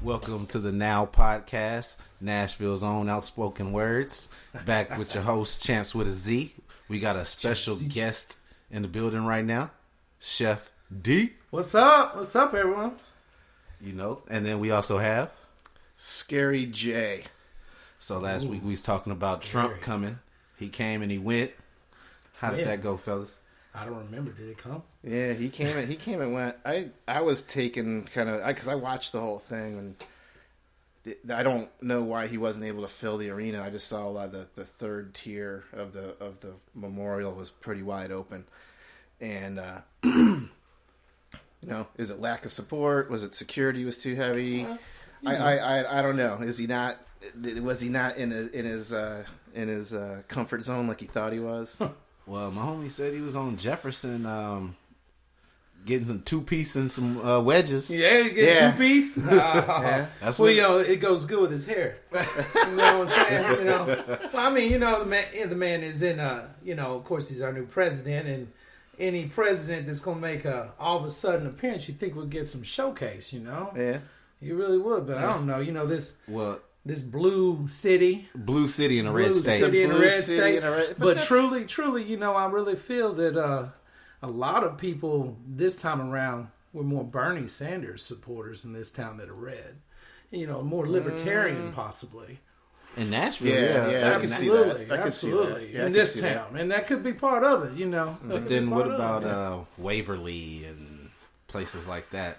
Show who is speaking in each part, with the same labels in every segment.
Speaker 1: Welcome to the Now podcast, Nashville's own outspoken words. Back with your host, Champs with a Z. We got a special guest in the building right now, Chef D.
Speaker 2: What's up? What's up, everyone?
Speaker 1: You know, and then we also have
Speaker 3: Scary J.
Speaker 1: So last week we was talking about Trump coming. He came and he went. How did that go, fellas?
Speaker 2: I don't remember. Did it come?
Speaker 3: Yeah, he came and went. I was taken kind of because I watched the whole thing and I don't know why he wasn't able to fill the arena. I just saw a lot of the third tier of the memorial was pretty wide open, and you know, is it lack of support? Was it security was too heavy? I don't know. Is he not? Was he not in his comfort zone like he thought he was?
Speaker 1: Well, my homie said he was on Jefferson, getting some two-piece and some wedges.
Speaker 2: Yeah, two-piece.
Speaker 1: Yeah. That's
Speaker 2: well, you know, it goes good with his hair. You know what I'm saying? You know, well, I mean, you know, the man is in. You know, of course, he's our new president, and any president that's gonna make all of a sudden appearance, you think would get some showcase. You know,
Speaker 3: Yeah,
Speaker 2: you really would, but I don't know. You know this.
Speaker 1: Well,
Speaker 2: This blue city
Speaker 1: in a red state.
Speaker 2: City in a
Speaker 3: Blue
Speaker 2: red
Speaker 3: city
Speaker 2: state.
Speaker 3: in a red-
Speaker 2: But
Speaker 3: but
Speaker 2: truly, you know, I really feel that a lot of people this time around were more Bernie Sanders supporters in this town that are red. You know, more libertarian possibly.
Speaker 1: In Nashville,
Speaker 3: Yeah, I can see that.
Speaker 2: Absolutely,
Speaker 3: I can see that.
Speaker 2: absolutely.
Speaker 3: Yeah, I
Speaker 2: In
Speaker 3: can
Speaker 2: this
Speaker 3: see
Speaker 2: town. And that could be part of it, you know. That
Speaker 1: But
Speaker 2: could
Speaker 1: then
Speaker 2: be
Speaker 1: what
Speaker 2: part of
Speaker 1: about
Speaker 2: it.
Speaker 1: Waverly and places like that?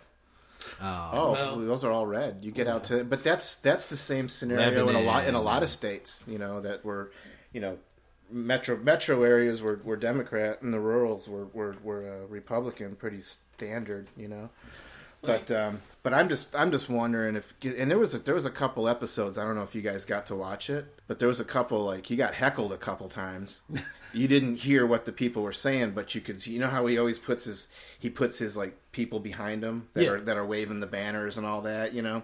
Speaker 3: well, those are all red. You get out to, but that's the same scenario
Speaker 1: Lebanon.
Speaker 3: in a lot of states. You know that were, you know, metro areas were Democrat and the rurals were Republican. Pretty standard, you know. But I'm just wondering if, and there was a couple episodes. I don't know if you guys got to watch it, but there was a couple like he got heckled a couple times. You didn't hear what the people were saying, but you could see. You know how he always puts his like people behind him that are waving the banners and all that. You know,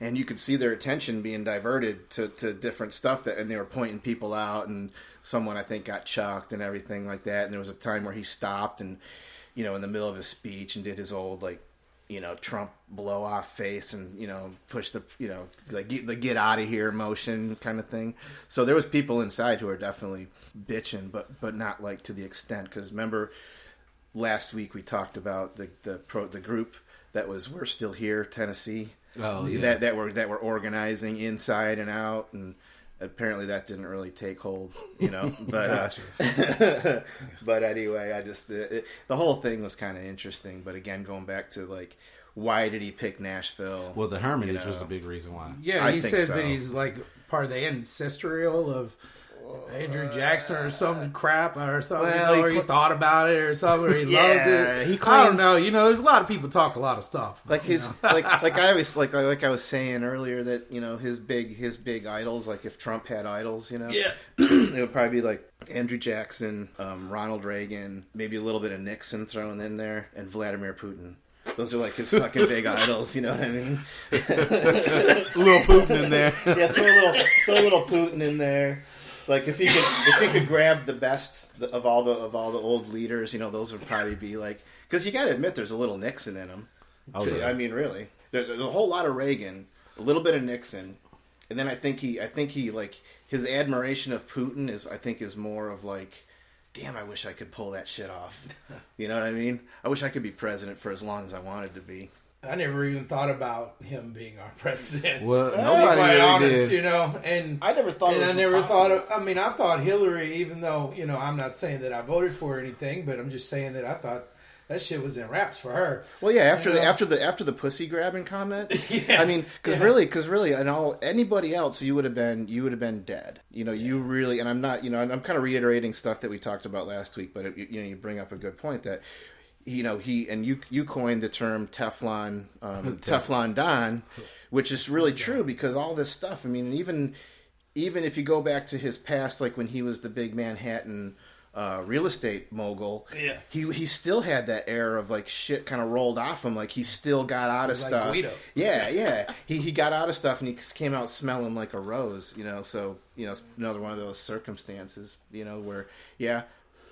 Speaker 3: and you could see their attention being diverted to different stuff and they were pointing people out, and someone I think got chucked and everything like that. And there was a time where he stopped and, you know, in the middle of his speech and did his old like, you know, Trump blow off face and, you know, push the, you know, like the get out of here motion kind of thing. So there was people inside who are definitely bitching, but not like to the extent. Because remember last week we talked about the group that was We're Still Here Tennessee.
Speaker 1: Oh, yeah.
Speaker 3: that were organizing inside and out, and apparently that didn't really take hold, you know. But but anyway, I just the whole thing was kind of interesting. But again, going back to like, why did he pick Nashville?
Speaker 1: Well, the Hermitage
Speaker 3: You know.
Speaker 1: was a big reason why.
Speaker 2: Yeah,
Speaker 3: I
Speaker 2: he
Speaker 3: think
Speaker 2: says
Speaker 3: so.
Speaker 2: that he's like part of the ancestral of Andrew Jackson or some crap or something.
Speaker 3: Well,
Speaker 2: or he thought about it or something, or he
Speaker 3: Yeah,
Speaker 2: loves it.
Speaker 3: he
Speaker 2: I don't
Speaker 3: claims-
Speaker 2: know. You know, there's a lot of people talk a lot of stuff.
Speaker 3: Like his,
Speaker 2: you know?
Speaker 3: like I was saying earlier that, you know, his big idols, like if Trump had idols, you know,
Speaker 2: Yeah.
Speaker 3: it would probably be like Andrew Jackson, Ronald Reagan, maybe a little bit of Nixon thrown in there, and Vladimir Putin. Those are like his fucking big idols, you know what I mean?
Speaker 1: A little Putin in there.
Speaker 3: Yeah, throw a little Putin in there. Like if he could grab the best of all the old leaders, you know, those would probably be like, because you got to admit there's a little Nixon in him.
Speaker 1: Oh, yeah.
Speaker 3: I mean, really, there's a whole lot of Reagan, a little bit of Nixon, and then I think he like his admiration of Putin is more of like, damn, I wish I could pull that shit off. You know what I mean? I wish I could be president for as long as I wanted to be.
Speaker 2: I never even thought about him being our president.
Speaker 1: Well,
Speaker 2: To be
Speaker 1: nobody
Speaker 2: quite
Speaker 1: really
Speaker 2: honest,
Speaker 1: did.
Speaker 2: you know, and
Speaker 3: I never thought.
Speaker 2: And
Speaker 3: it was
Speaker 2: I never
Speaker 3: impossible.
Speaker 2: thought of, I mean, I thought Hillary, even though, you know, I'm not saying that I voted for her or anything, but I'm just saying that I thought that shit was in wraps for her.
Speaker 3: Well, yeah, after
Speaker 2: You know?
Speaker 3: after the pussy grabbing comment,
Speaker 2: Yeah.
Speaker 3: I mean, because really, and anybody else, you would have been dead. You know, you really, and I'm not, you know, I'm kind of reiterating stuff that we talked about last week, but you know, you bring up a good point that, you know, you coined the term Teflon Don, which is really true because all this stuff. I mean, even if you go back to his past, like when he was the big Manhattan real estate mogul,
Speaker 2: Yeah.
Speaker 3: he still had that air of like shit kind of rolled off him, like he still got out of
Speaker 2: He's like
Speaker 3: stuff.
Speaker 2: Guido.
Speaker 3: Yeah. He got out of stuff and he came out smelling like a rose, you know. So, you know, it's another one of those circumstances, you know, where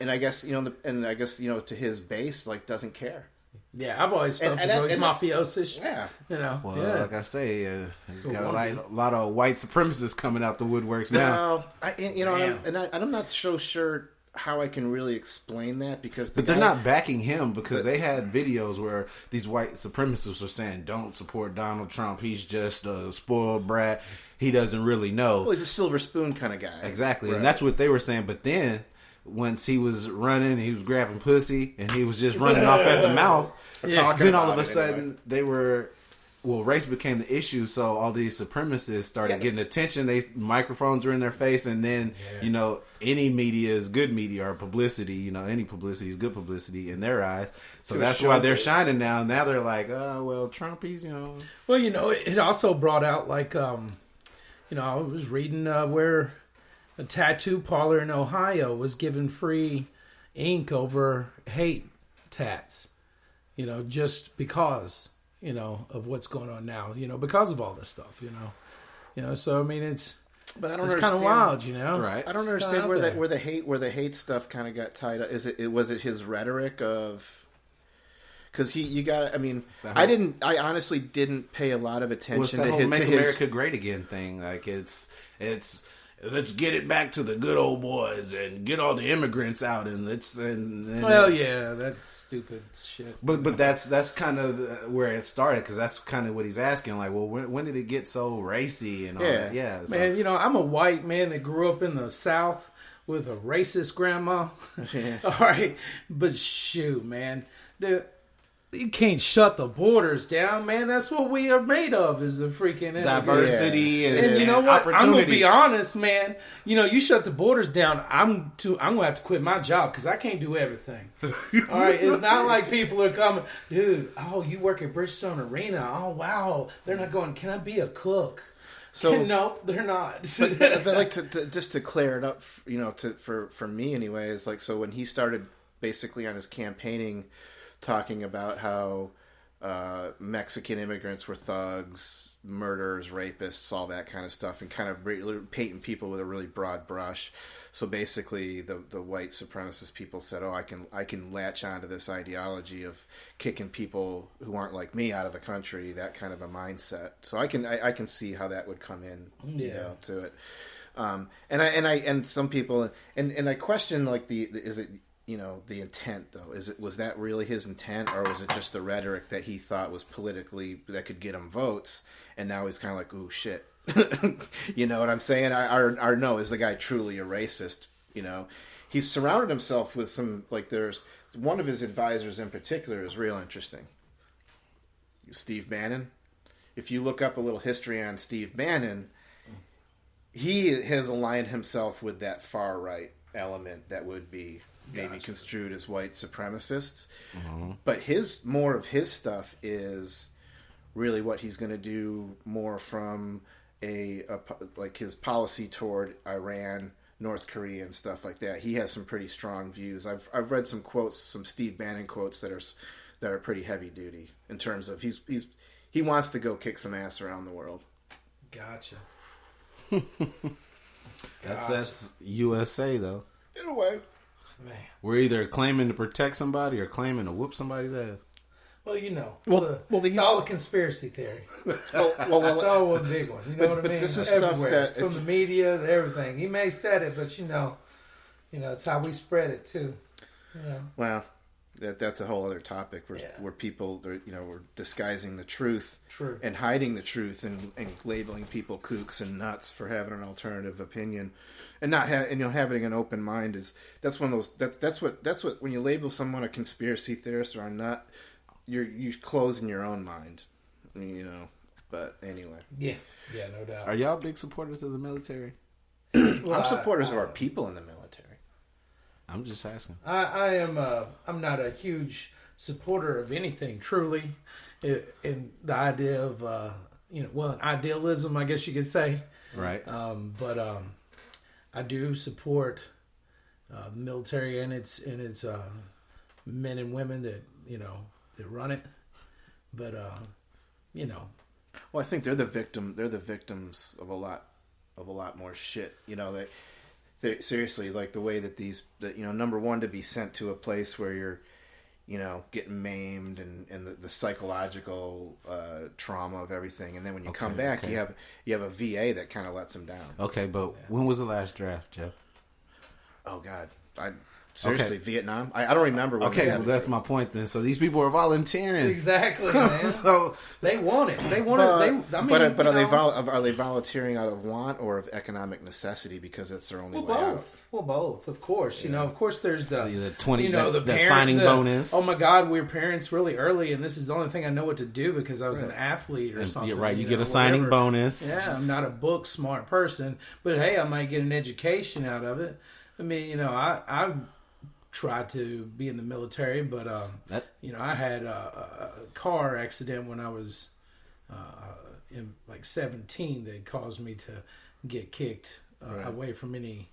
Speaker 3: and I guess, you know, to his base, like, doesn't care.
Speaker 2: Yeah, I've always felt as though he's mafioso.
Speaker 3: Yeah.
Speaker 2: You know.
Speaker 1: Well,
Speaker 2: yeah.
Speaker 1: like I say, he's got a lot of white supremacists coming out the woodworks now.
Speaker 3: Well, I'm not so sure how I can really explain that because
Speaker 1: they're not backing him because they had videos where these white supremacists were saying, "Don't support Donald Trump. He's just a spoiled brat. He doesn't really know."
Speaker 3: Well, he's a silver spoon kind of guy.
Speaker 1: Exactly, right. And that's what they were saying. But then, once he was running, he was grabbing pussy, and he was just running off at the mouth. Then all of a sudden, they were... Well, race became the issue, so all these supremacists started getting attention. Microphones were in their face, and then, any media is good media or publicity. Any publicity is good publicity in their eyes. So that's why they're shining now. Now they're like, well, Trump, he's,
Speaker 2: Well, it also brought out, like, I was reading where a tattoo parlor in Ohio was giving free ink over hate tats, just because... of what's going on now, because of all this stuff, so I mean, it's kind of wild,
Speaker 1: right?
Speaker 3: I don't understand where the hate stuff kind of got tied up. Was it his rhetoric of? Because I honestly didn't pay a lot of attention
Speaker 1: to
Speaker 3: his
Speaker 1: "Make America Great Again" thing. Like it's let's get it back to the good old boys and get all the immigrants out and
Speaker 2: that's stupid shit.
Speaker 1: But that's kind of where it started because that's kind of what he's asking. Like, well, when did it get so racy and all that? Yeah,
Speaker 2: man. I'm a white man that grew up in the South with a racist grandma.
Speaker 3: Yeah.
Speaker 2: All right, but shoot, man, you can't shut the borders down, man. That's what we are made of, is the freaking
Speaker 1: diversity
Speaker 2: and you know what? I'm gonna be honest, man. You shut the borders down, I'm gonna have to quit my job because I can't do everything. All right, it's not like people are coming, dude. Oh, you work at Bridgestone Arena? Oh, wow. They're not going. Can I be a cook? So no, they're not.
Speaker 3: but like just to clear it up, for me anyways. Like, so when he started basically on his campaigning, talking about how Mexican immigrants were thugs, murderers, rapists, all that kind of stuff, and kind of painting people with a really broad brush. So basically, the white supremacist people said, "Oh, I can latch onto this ideology of kicking people who aren't like me out of the country." That kind of a mindset. So I can see how that would come in, to it. And some people and I question like is it. The intent though, was that really his intent, or was it just the rhetoric that he thought was politically that could get him votes, and now he's kind of like, ooh, shit. You know what I'm saying? Or no, is the guy truly a racist? He's surrounded himself with some, like, there's one of his advisors in particular is real interesting. Steve Bannon. If you look up a little history on Steve Bannon, he has aligned himself with that far right element that would be maybe construed as white supremacists. Mm-hmm. But more of his stuff is really what he's going to do more from like his policy toward Iran, North Korea, and stuff like that. He has some pretty strong views. I've read some quotes, some Steve Bannon quotes that are pretty heavy duty in terms of he wants to go kick some ass around the world.
Speaker 2: Gotcha.
Speaker 1: That's USA though.
Speaker 3: In a way.
Speaker 2: Man.
Speaker 1: We're either claiming to protect somebody or claiming to whoop somebody's ass.
Speaker 2: Well, it's all a conspiracy theory. That's all one big one. You know what I mean?
Speaker 3: This is
Speaker 2: everywhere,
Speaker 3: stuff that
Speaker 2: from the media to everything. He may have said it, but it's how we spread it too.
Speaker 3: Well, that's a whole other topic where people were disguising the truth and hiding the truth and labeling people kooks and nuts for having an alternative opinion. And not having an open mind that's one of those that's what when you label someone a conspiracy theorist or a nut, you close in your own mind, But anyway,
Speaker 2: yeah, no doubt.
Speaker 1: Are y'all big supporters of the military?
Speaker 3: Well, I'm supporters of our people in the military.
Speaker 1: I'm just asking.
Speaker 2: I am. I'm not a huge supporter of anything truly, in the idea of idealism, I guess you could say.
Speaker 1: Right.
Speaker 2: But I do support the military and its men and women that that run it. But
Speaker 3: well, I think they're the victims of a lot more shit. They seriously, like the way that number one, to be sent to a place where getting maimed and the psychological trauma of everything, and then when you come back, you have a VA that kind of lets them down.
Speaker 1: Okay, but when was the last draft, Jeff?
Speaker 3: Oh God, seriously, Vietnam. I don't remember.
Speaker 1: Well, that's my point then. So these people are volunteering.
Speaker 2: Exactly, man.
Speaker 1: So
Speaker 2: they want it. They want it.
Speaker 3: But are they volunteering out of want or of economic necessity because it's their only way out?
Speaker 2: Well, both, of course. Of course, there's the
Speaker 1: 20 that signing bonus.
Speaker 2: Oh my God, we were parents really early, and this is the only thing I know what to do because I was an athlete or something.
Speaker 1: You're right. You get a signing bonus.
Speaker 2: Yeah, I'm not a book smart person, but hey, I might get an education out of it. I mean, I tried to be in the military, but I had a car accident when I was in like 17 that caused me to get kicked away from any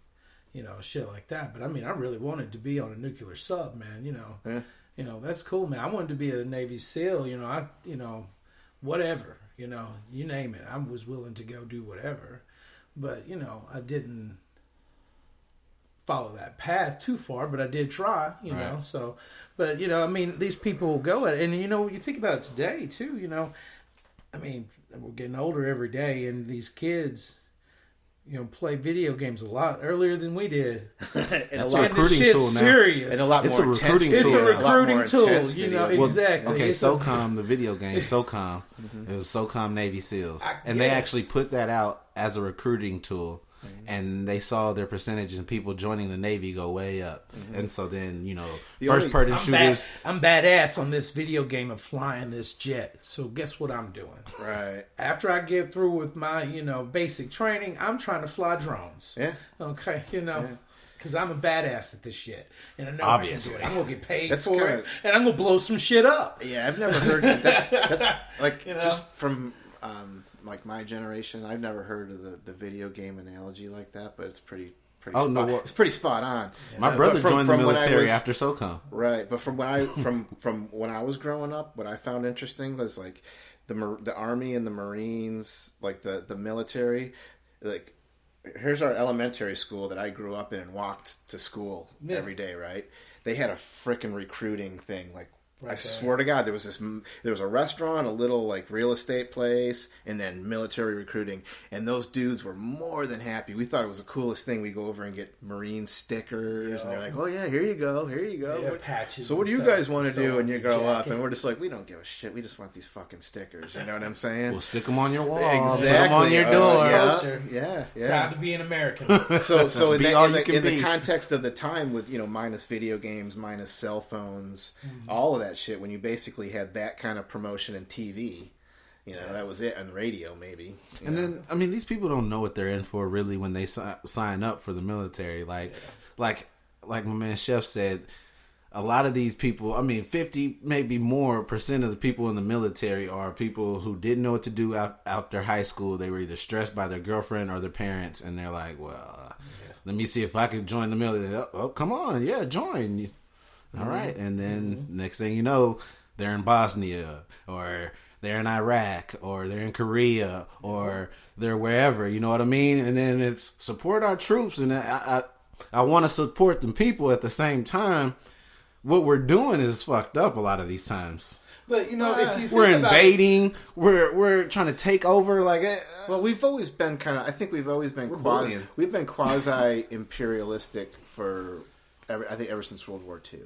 Speaker 2: shit like that. But I mean, I really wanted to be on a nuclear sub, man. That's cool, man. I wanted to be a Navy SEAL. Whatever. You name it. I was willing to go do whatever, but I didn't follow that path too far, but I did try, know. So, but I mean, these people go at it, and you think about it today too. I mean, we're getting older every day, and these kids, play video games a lot earlier than we did.
Speaker 1: That's a recruiting tool now.
Speaker 2: Serious.
Speaker 3: And a lot more
Speaker 1: recruiting
Speaker 2: It's
Speaker 1: tool.
Speaker 2: a recruiting tool.
Speaker 1: Well,
Speaker 2: Exactly.
Speaker 1: Okay, SOCOM, the video game SOCOM, it was SOCOM Navy SEALs, and they actually put that out as a recruiting tool. And they saw their percentage of people joining the Navy go way up. And so then, first-person shooters...
Speaker 2: I'm badass on this video game of flying this jet. So guess what I'm doing?
Speaker 3: Right.
Speaker 2: After I get through with my, basic training, I'm trying to fly drones.
Speaker 3: Yeah.
Speaker 2: Okay, because I'm a badass at this shit. And I know
Speaker 1: Obviously.
Speaker 2: I can do it. I'm going to get paid for it. And I'm going to blow some shit up.
Speaker 3: Yeah, I've never heard that. That's like, just from... like my generation, I've never heard of the video game analogy like that, but it's pretty it's pretty spot on.
Speaker 1: My brother joined the military after SOCOM.
Speaker 3: Right, but from when I was growing up, what I found interesting was like the Army and the Marines, like the military. Like, here's our elementary school that I grew up in and walked to school every day. Right, they had a freaking recruiting thing, like. I swear to God, there was a restaurant, a little like real estate place, and then military recruiting. And those dudes were more than happy. We thought it was the coolest thing. We go over and get Marine stickers, and they're like, "Oh yeah, here you go."
Speaker 2: Yeah, patches.
Speaker 3: So what do you guys want to do when you grow up? And we're just like, we don't give a shit. We just want these fucking stickers. You know what I'm saying?
Speaker 1: We'll stick them on your wall.
Speaker 3: Exactly.
Speaker 1: Put them on your door.
Speaker 3: Yeah.
Speaker 2: Proud to be an American.
Speaker 3: So in the context of the time with minus video games, minus cell phones, all of that shit, when you basically had that kind of promotion in TV, that was it, and radio maybe.
Speaker 1: And then, I mean, these people don't know what they're in for really when they sign up for the military. Like my man Chef said, a lot of these people, I mean, 50, maybe more % of the people in the military are people who didn't know what to do after high school. They were either stressed by their girlfriend or their parents, and they're like, well, let me see if I can join the military. Oh, come on, join. All right, and then next thing you know, they're in Bosnia, or they're in Iraq, or they're in Korea, or they're wherever. You know what I mean? And then it's support our troops, and I want to support them people at the same time. What we're doing is fucked up a lot of these times.
Speaker 2: But if you
Speaker 1: we're invading, we're trying to take over.
Speaker 3: Well, we've always been quasi imperialistic for ever since World War II.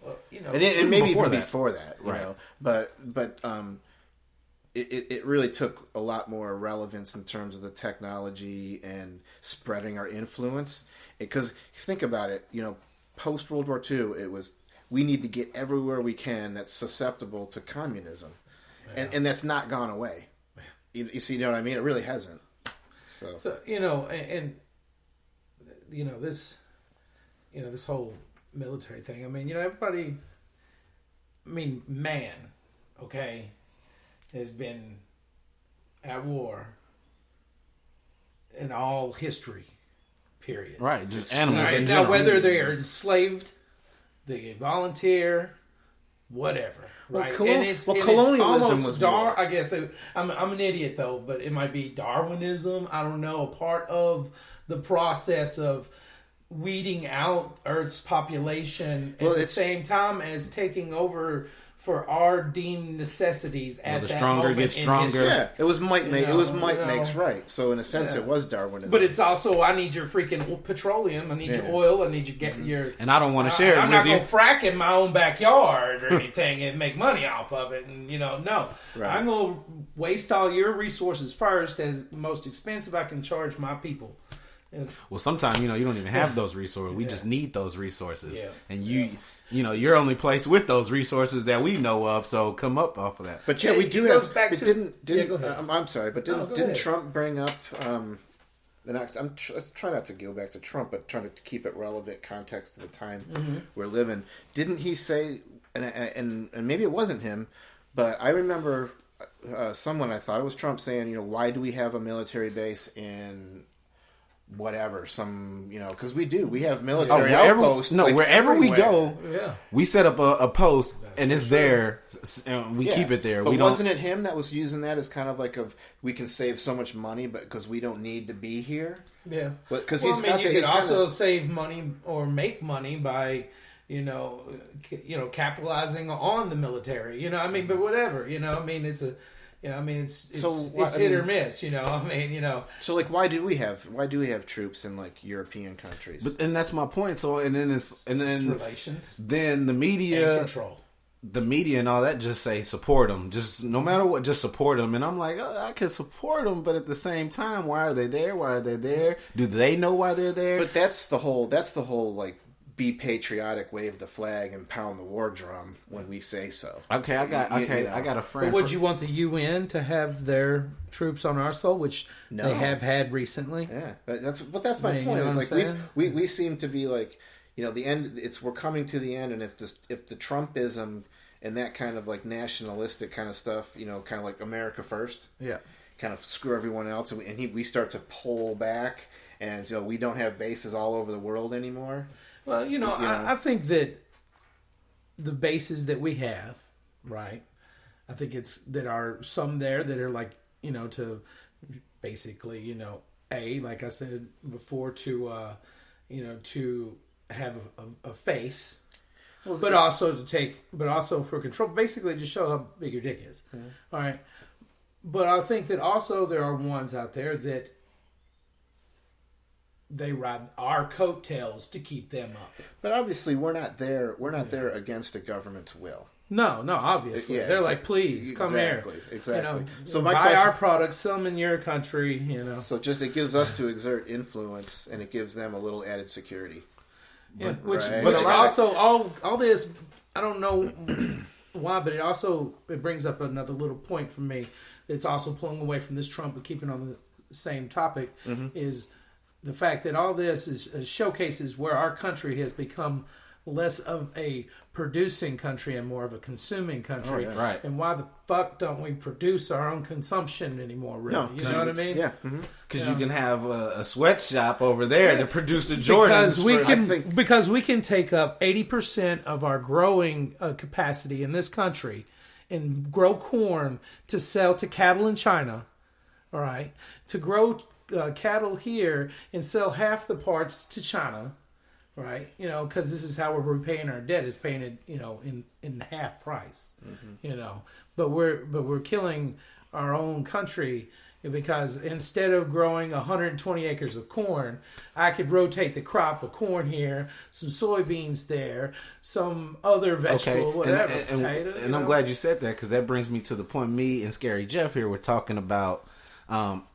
Speaker 2: Well,
Speaker 3: and maybe even before that, you know. But it really took a lot more relevance in terms of the technology and spreading our influence. Because think about it, post World War II, it was we need to get everywhere we can that's susceptible to communism, and that's not gone away. You see, what I mean? It really hasn't. So this whole military thing. I mean, everybody. I mean, man, okay, has been at war in all history. Period.
Speaker 1: Right, just animals.
Speaker 2: Right? Now, whether they are enslaved, they volunteer, whatever. Right,
Speaker 3: colonialism was war.
Speaker 2: I guess I'm an idiot though, but it might be Darwinism. I don't know. A part of the process of weeding out Earth's population at the same time as taking over for our deemed necessities at
Speaker 1: the
Speaker 2: that
Speaker 1: stronger
Speaker 2: moment
Speaker 1: gets
Speaker 2: in
Speaker 1: stronger.
Speaker 2: history.
Speaker 3: Yeah, it was might make
Speaker 2: know.
Speaker 3: makes right. So in a sense, it was Darwinism.
Speaker 2: But it's also, I need your freaking petroleum, I need your oil, I need you get your...
Speaker 1: And I don't want to share it
Speaker 2: I'm
Speaker 1: with
Speaker 2: not
Speaker 1: you.
Speaker 2: going to frack in my own backyard or anything and make money off of it. And, no.
Speaker 3: Right.
Speaker 2: I'm going to waste all your resources first as the most expensive I can charge my people.
Speaker 1: Well, sometimes, you don't even have those resources. We just need those resources.
Speaker 2: Yeah.
Speaker 1: And you're only placed with those resources that we know of, so come up off of that.
Speaker 3: But we do
Speaker 2: goes
Speaker 3: have.
Speaker 2: back
Speaker 3: But
Speaker 2: to-
Speaker 3: didn't
Speaker 2: go ahead.
Speaker 3: I'm sorry, but
Speaker 2: No,
Speaker 3: didn't
Speaker 2: ahead.
Speaker 3: Trump bring up? I'm trying not to go back to Trump, but trying to keep it relevant context to the time we're living. Didn't he say? And maybe it wasn't him, but I remember someone, I thought it was Trump, saying, why do we have a military base in whatever, because we have military outposts.
Speaker 1: Wherever we go,
Speaker 2: Yeah.
Speaker 1: we set up a post, and it's there, and we keep it there.
Speaker 3: But
Speaker 1: We
Speaker 3: wasn't it him that was using that as kind of like we can save so much money, but because we don't need to be here?
Speaker 2: Yeah.
Speaker 3: Because
Speaker 2: you could also save money or make money by, capitalizing on the military. But whatever. It's a... it's hit or miss.
Speaker 3: So, why do we have troops in European countries?
Speaker 1: But and that's my point. So
Speaker 2: It's relations.
Speaker 1: Then the
Speaker 2: And
Speaker 1: media,
Speaker 2: control.
Speaker 1: the media and all that just say support them. Just no matter what, just support them. And I'm like, I can support them, but at the same time, why are they there? Why are they there? Do they know why they're there?
Speaker 3: But that's the whole be patriotic, wave the flag, and pound the war drum when we say so.
Speaker 1: Okay, I got a friend.
Speaker 2: But would you want the UN to have their troops on our soil, which they have had recently?
Speaker 3: Yeah, that's my point. It's we seem to be the end. We're coming to the end, and if the Trumpism and that kind of nationalistic kind of stuff, kind of like America first, kind of screw everyone else, and we start to pull back, and we don't have bases all over the world anymore.
Speaker 2: Well, I think that the bases that we have, right? I think that are some there that are to basically, like I said before, to have a face, but also for control. Basically, just show how big your dick is. Mm-hmm. All right, but I think that also there are ones out there that they ride our coattails to keep them up.
Speaker 3: But obviously, we're not there. We're not there against the government's will.
Speaker 2: No, obviously. They're please, come here.
Speaker 3: Exactly.
Speaker 2: So buy our products, sell them in your country,
Speaker 3: So it gives us to exert influence, and it gives them a little added security.
Speaker 2: Yeah, but also, all this, I don't know why, but it brings up another little point for me. It's also pulling away from this Trump, but keeping on the same topic, is the fact that all this is showcases where our country has become less of a producing country and more of a consuming country.
Speaker 1: Oh, yeah. Right.
Speaker 2: And why the fuck don't we produce our own consumption anymore, really?
Speaker 3: No,
Speaker 2: you know what I mean?
Speaker 3: Yeah.
Speaker 1: Because you can have a sweatshop over there to produce the Jordans.
Speaker 2: Because we can take up 80% of our growing capacity in this country and grow corn to sell to cattle in China, all right? To grow cattle here and sell half the parts to China, right? Because this is how we're repaying our debt, is paying it, in half price, But we're killing our own country because instead of growing 120 acres of corn, I could rotate the crop of corn here, some soybeans there, some other vegetable, whatever.
Speaker 1: And I'm glad you said that, because that brings me to the point. Me and Scary Jeff here were talking about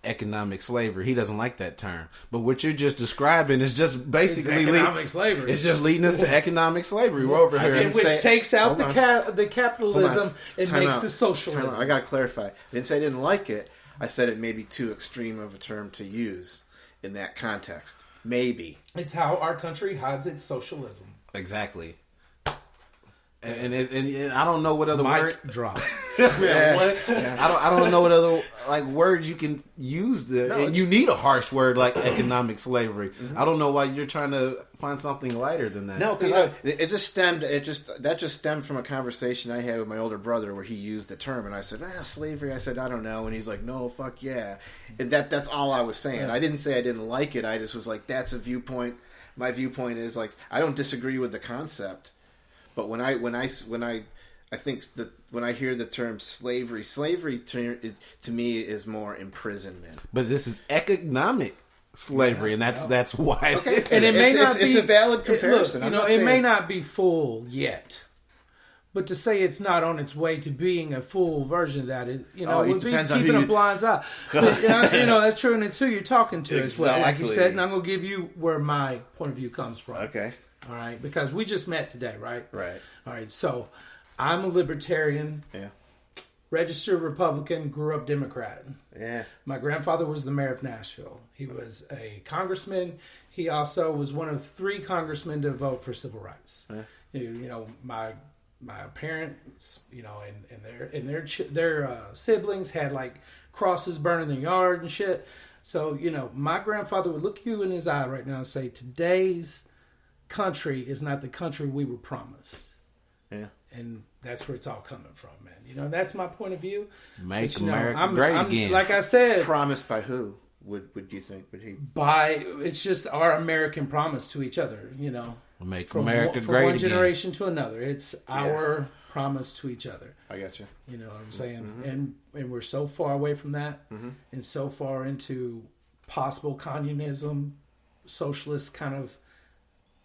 Speaker 1: economic slavery. He doesn't like that term, but what you're just describing is just basically
Speaker 2: economic slavery.
Speaker 1: It's just leading us to economic slavery. We're over here,
Speaker 2: which takes out the capitalism and makes the socialism.
Speaker 3: I got to clarify. I didn't say I didn't like it. I said it may be too extreme of a term to use in that context. Maybe
Speaker 2: it's how our country hides its socialism.
Speaker 1: Exactly. And I don't know what other word
Speaker 2: drop.
Speaker 1: I don't know what other words you can use. You need a harsh word like economic slavery. I don't know why you're trying to find something lighter than that.
Speaker 3: No, because that just stemmed from a conversation I had with my older brother where he used the term, and I said, slavery. I said, I don't know, and he's like, no, fuck yeah. And that's all I was saying. I didn't say I didn't like it. I just was like, that's a viewpoint my viewpoint is like I don't disagree with the concept, but when I think that when I hear the term slavery to me is more imprisonment.
Speaker 1: But this is economic slavery, and that's why.
Speaker 3: Okay.
Speaker 2: And it may not be.
Speaker 3: It's a valid comparison.
Speaker 2: It may not be full yet. But to say it's not on its way to being a full version of that, would be keeping a blind eye. But, that's true, and it's who you're talking to as well. Like you said, and I'm going to give you where my point of view comes from.
Speaker 3: Okay.
Speaker 2: All right, because we just met today, right?
Speaker 3: Right.
Speaker 2: All right, so I'm a libertarian.
Speaker 3: Yeah.
Speaker 2: Registered Republican, grew up Democrat.
Speaker 3: Yeah. My
Speaker 2: grandfather was the mayor of Nashville. He was a congressman. He also was one of 3 congressmen to vote for civil rights. Yeah. My parents, and their siblings had like crosses burning their yard and shit. So, my grandfather would look you in his eye right now and say, today's country is not the country we were promised.
Speaker 3: Yeah.
Speaker 2: And that's where it's all coming from, man. That's my point of view.
Speaker 1: Make America great again.
Speaker 2: Like I said,
Speaker 3: promised by who? Would you think? Would he?
Speaker 2: It's just our American promise to each other.
Speaker 1: Make
Speaker 2: from
Speaker 1: America
Speaker 2: from
Speaker 1: great
Speaker 2: one
Speaker 1: again.
Speaker 2: generation to another. It's our promise to each other.
Speaker 3: I got you.
Speaker 2: You know what I'm saying? Mm-hmm. And we're so far away from that, and so far into possible communism, socialist kind of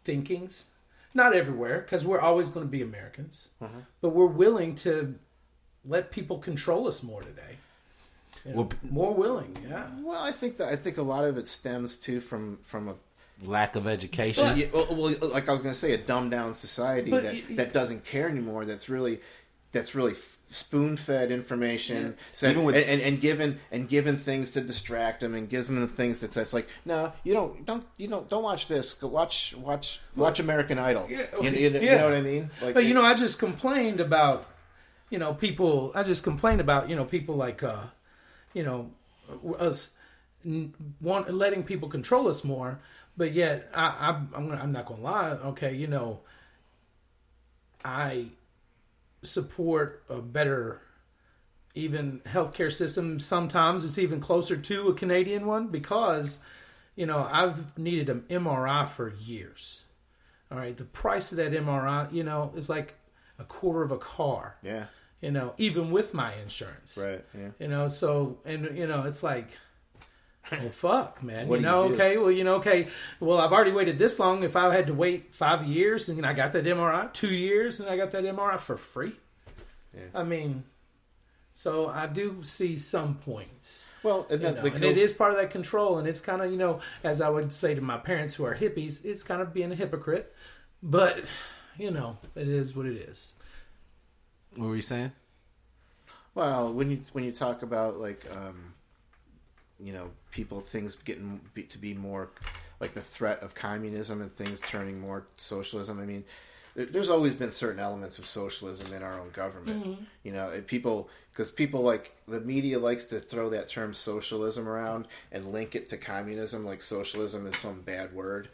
Speaker 2: thinkings. Not everywhere, because we're always going to be Americans, but we're willing to let people control us more today. More willing, yeah.
Speaker 3: Well, I think a lot of it stems too from a
Speaker 1: lack of education.
Speaker 3: Well, like I was going to say, a dumbed down society that doesn't care anymore. That's really spoon fed information, and given things to distract them, and gives them the things that's like, no, don't watch this. Go watch American Idol. You know what I mean?
Speaker 2: Like, but I just complained about people. I just complained about people like us letting people control us more. But yet, I'm not gonna lie. Okay, I support a better, even healthcare system. Sometimes it's even closer to a Canadian one because, I've needed an MRI for years. All right, the price of that MRI, is like a quarter of a car.
Speaker 3: Yeah.
Speaker 2: Even with my insurance.
Speaker 3: Right. Yeah.
Speaker 2: So it's like. Well, fuck, man.
Speaker 3: Okay.
Speaker 2: Well, I've already waited this long. If I had to wait 5 years and I got that MRI, 2 years and I got that MRI for free. Yeah. I mean, so I do see some points.
Speaker 3: Well, and
Speaker 2: it is part of that control, and it's kind of, as I would say to my parents who are hippies, it's kind of being a hypocrite. But, it is what it is.
Speaker 1: What were you saying?
Speaker 3: Well, when you talk about things getting to be more like the threat of communism and things turning more socialism. I mean, there's always been certain elements of socialism in our own government. Because people like the media likes to throw that term socialism around and link it to communism, like socialism is some bad word.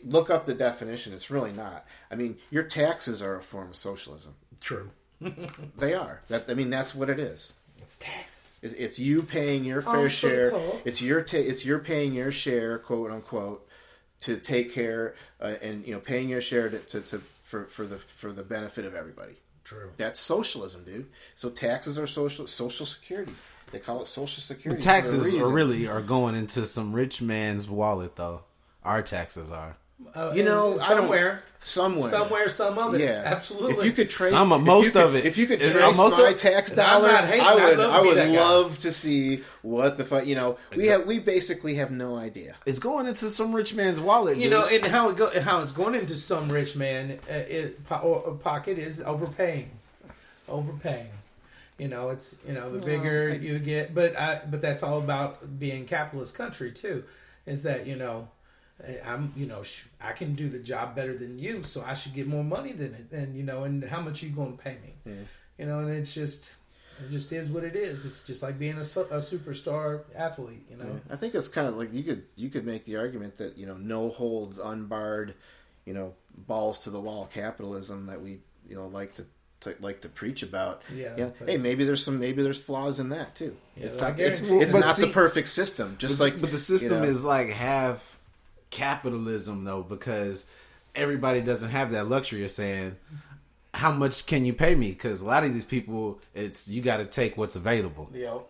Speaker 3: Look up the definition. It's really not. I mean, your taxes are a form of socialism.
Speaker 2: True.
Speaker 3: They are. That's what it is.
Speaker 2: It's taxes.
Speaker 3: It's you paying your fair share. It's your paying your share, quote unquote, to take care and paying your share for the benefit of everybody.
Speaker 2: True.
Speaker 3: That's socialism, dude. So taxes are social security. They call it social security.
Speaker 1: The taxes are going into some rich man's wallet, though. Our taxes are.
Speaker 2: Somewhere, some of it.
Speaker 3: Yeah,
Speaker 2: absolutely.
Speaker 3: If you could trace
Speaker 1: most of it,
Speaker 3: if you could trace my tax dollar, I would love to see what the fuck. We basically have no idea.
Speaker 1: It's going into some rich man's wallet.
Speaker 2: And how it's going into some rich man pocket is overpaying. It's the bigger you get, but that's all about being capitalist country too. Is that I can do the job better than you, so I should get more money than it. And how much are you going to pay me? Yeah. And it just is what it is. It's just like being a superstar athlete.
Speaker 3: Yeah. I think it's kind of like you could make the argument that no holds unbarred, balls to the wall capitalism that we like to preach about.
Speaker 2: Yeah.
Speaker 3: Hey, maybe there's flaws in that too.
Speaker 2: Yeah,
Speaker 3: it's not the perfect system. But
Speaker 1: the system is like half capitalism though, because everybody doesn't have that luxury of saying, how much can you pay me? Because a lot of these people, it's you got to take what's available.
Speaker 2: Yep.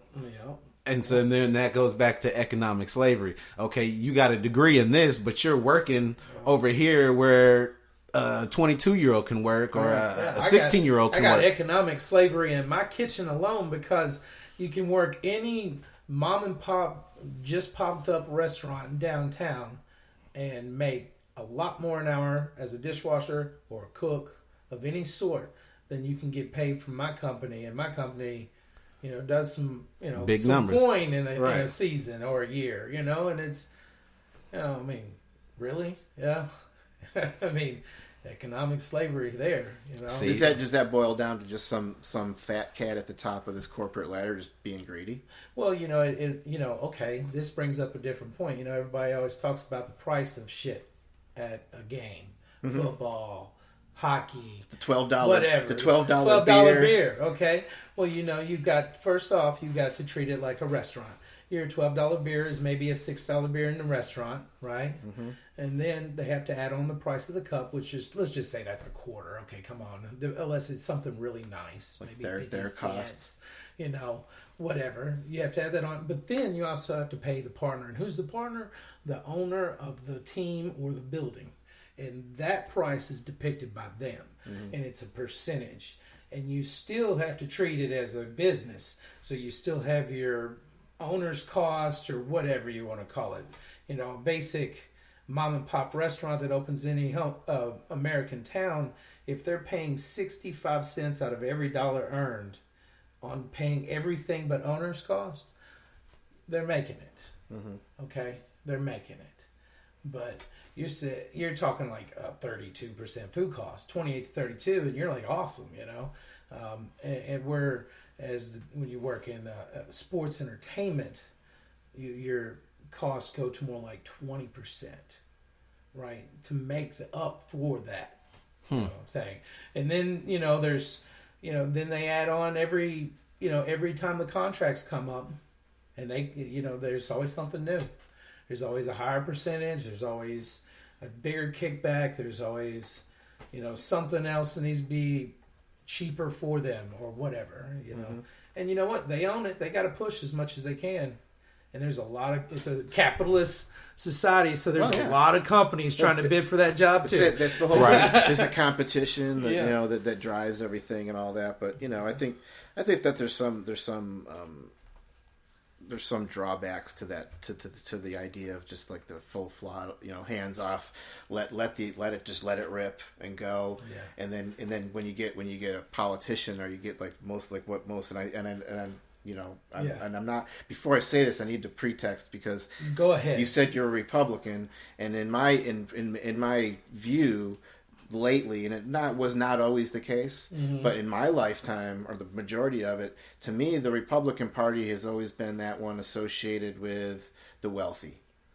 Speaker 1: And so then that goes back to economic slavery. Okay, you got a degree in this, but you're working over here where a 22-year-old can work or a 16-year-old can work.
Speaker 2: I got economic slavery in my kitchen alone because you can work any mom and pop, just popped up restaurant downtown and make a lot more an hour as a dishwasher or a cook of any sort than you can get paid from my company. And my company, does some,
Speaker 1: big
Speaker 2: some
Speaker 1: numbers
Speaker 2: coin in a season or a year, and it's, really? Yeah. I mean, economic slavery there,
Speaker 1: See,
Speaker 3: does that boil down to just some fat cat at the top of this corporate ladder just being greedy?
Speaker 2: Well, okay, this brings up a different point. Everybody always talks about the price of shit at a game. Mm-hmm. Football, hockey,
Speaker 3: the $12
Speaker 2: whatever,
Speaker 3: the $12 beer.
Speaker 2: Okay, well, you've got to treat it like a restaurant. Your $12 beer is maybe a $6 beer in the restaurant, right? Mm-hmm. And then they have to add on the price of the cup, which is, let's just say that's a quarter. Okay, come on, unless it's something really nice,
Speaker 3: like
Speaker 2: maybe
Speaker 3: their
Speaker 2: 50 cents, whatever. You have to add that on, but then you also have to pay the partner. And who's the partner? The owner of the team or the building. And that price is depicted by them. Mm-hmm. And it's a percentage. And you still have to treat it as a business. So you still have your owner's cost or whatever you want to call it. A basic mom and pop restaurant that opens in any American town, if they're paying 65 cents out of every dollar earned on paying everything but owner's cost, they're making it. Mm-hmm. Okay? They're making it. But you're talking like 32% food cost, 28 to 32, and you're like awesome, and when you work in sports entertainment, your costs go to more like 20%, right, to make up for that thing. And then there's then they add on every time the contracts come up, and they there's always something new. There's always a higher percentage. There's always a bigger kickback. There's always, something else that needs to be cheaper for them or whatever, Mm-hmm. And you know what? They own it. They got to push as much as they can. And there's it's a capitalist society, so there's a lot of companies trying to bid for that job too.
Speaker 3: That's the whole thing. There's the competition that, that drives everything and all that. But I think that there's some drawbacks to that, to the idea of just like the full flawed, hands off, let it rip and go, and then when you get a politician, or you get and I'm not, before I say this, I need to pretext, because
Speaker 2: go ahead.
Speaker 3: You said you're a Republican, and in my view, lately, and it was not always the case, mm-hmm. but in my lifetime, or the majority of it, to me, the Republican Party has always been that one associated with the wealthy.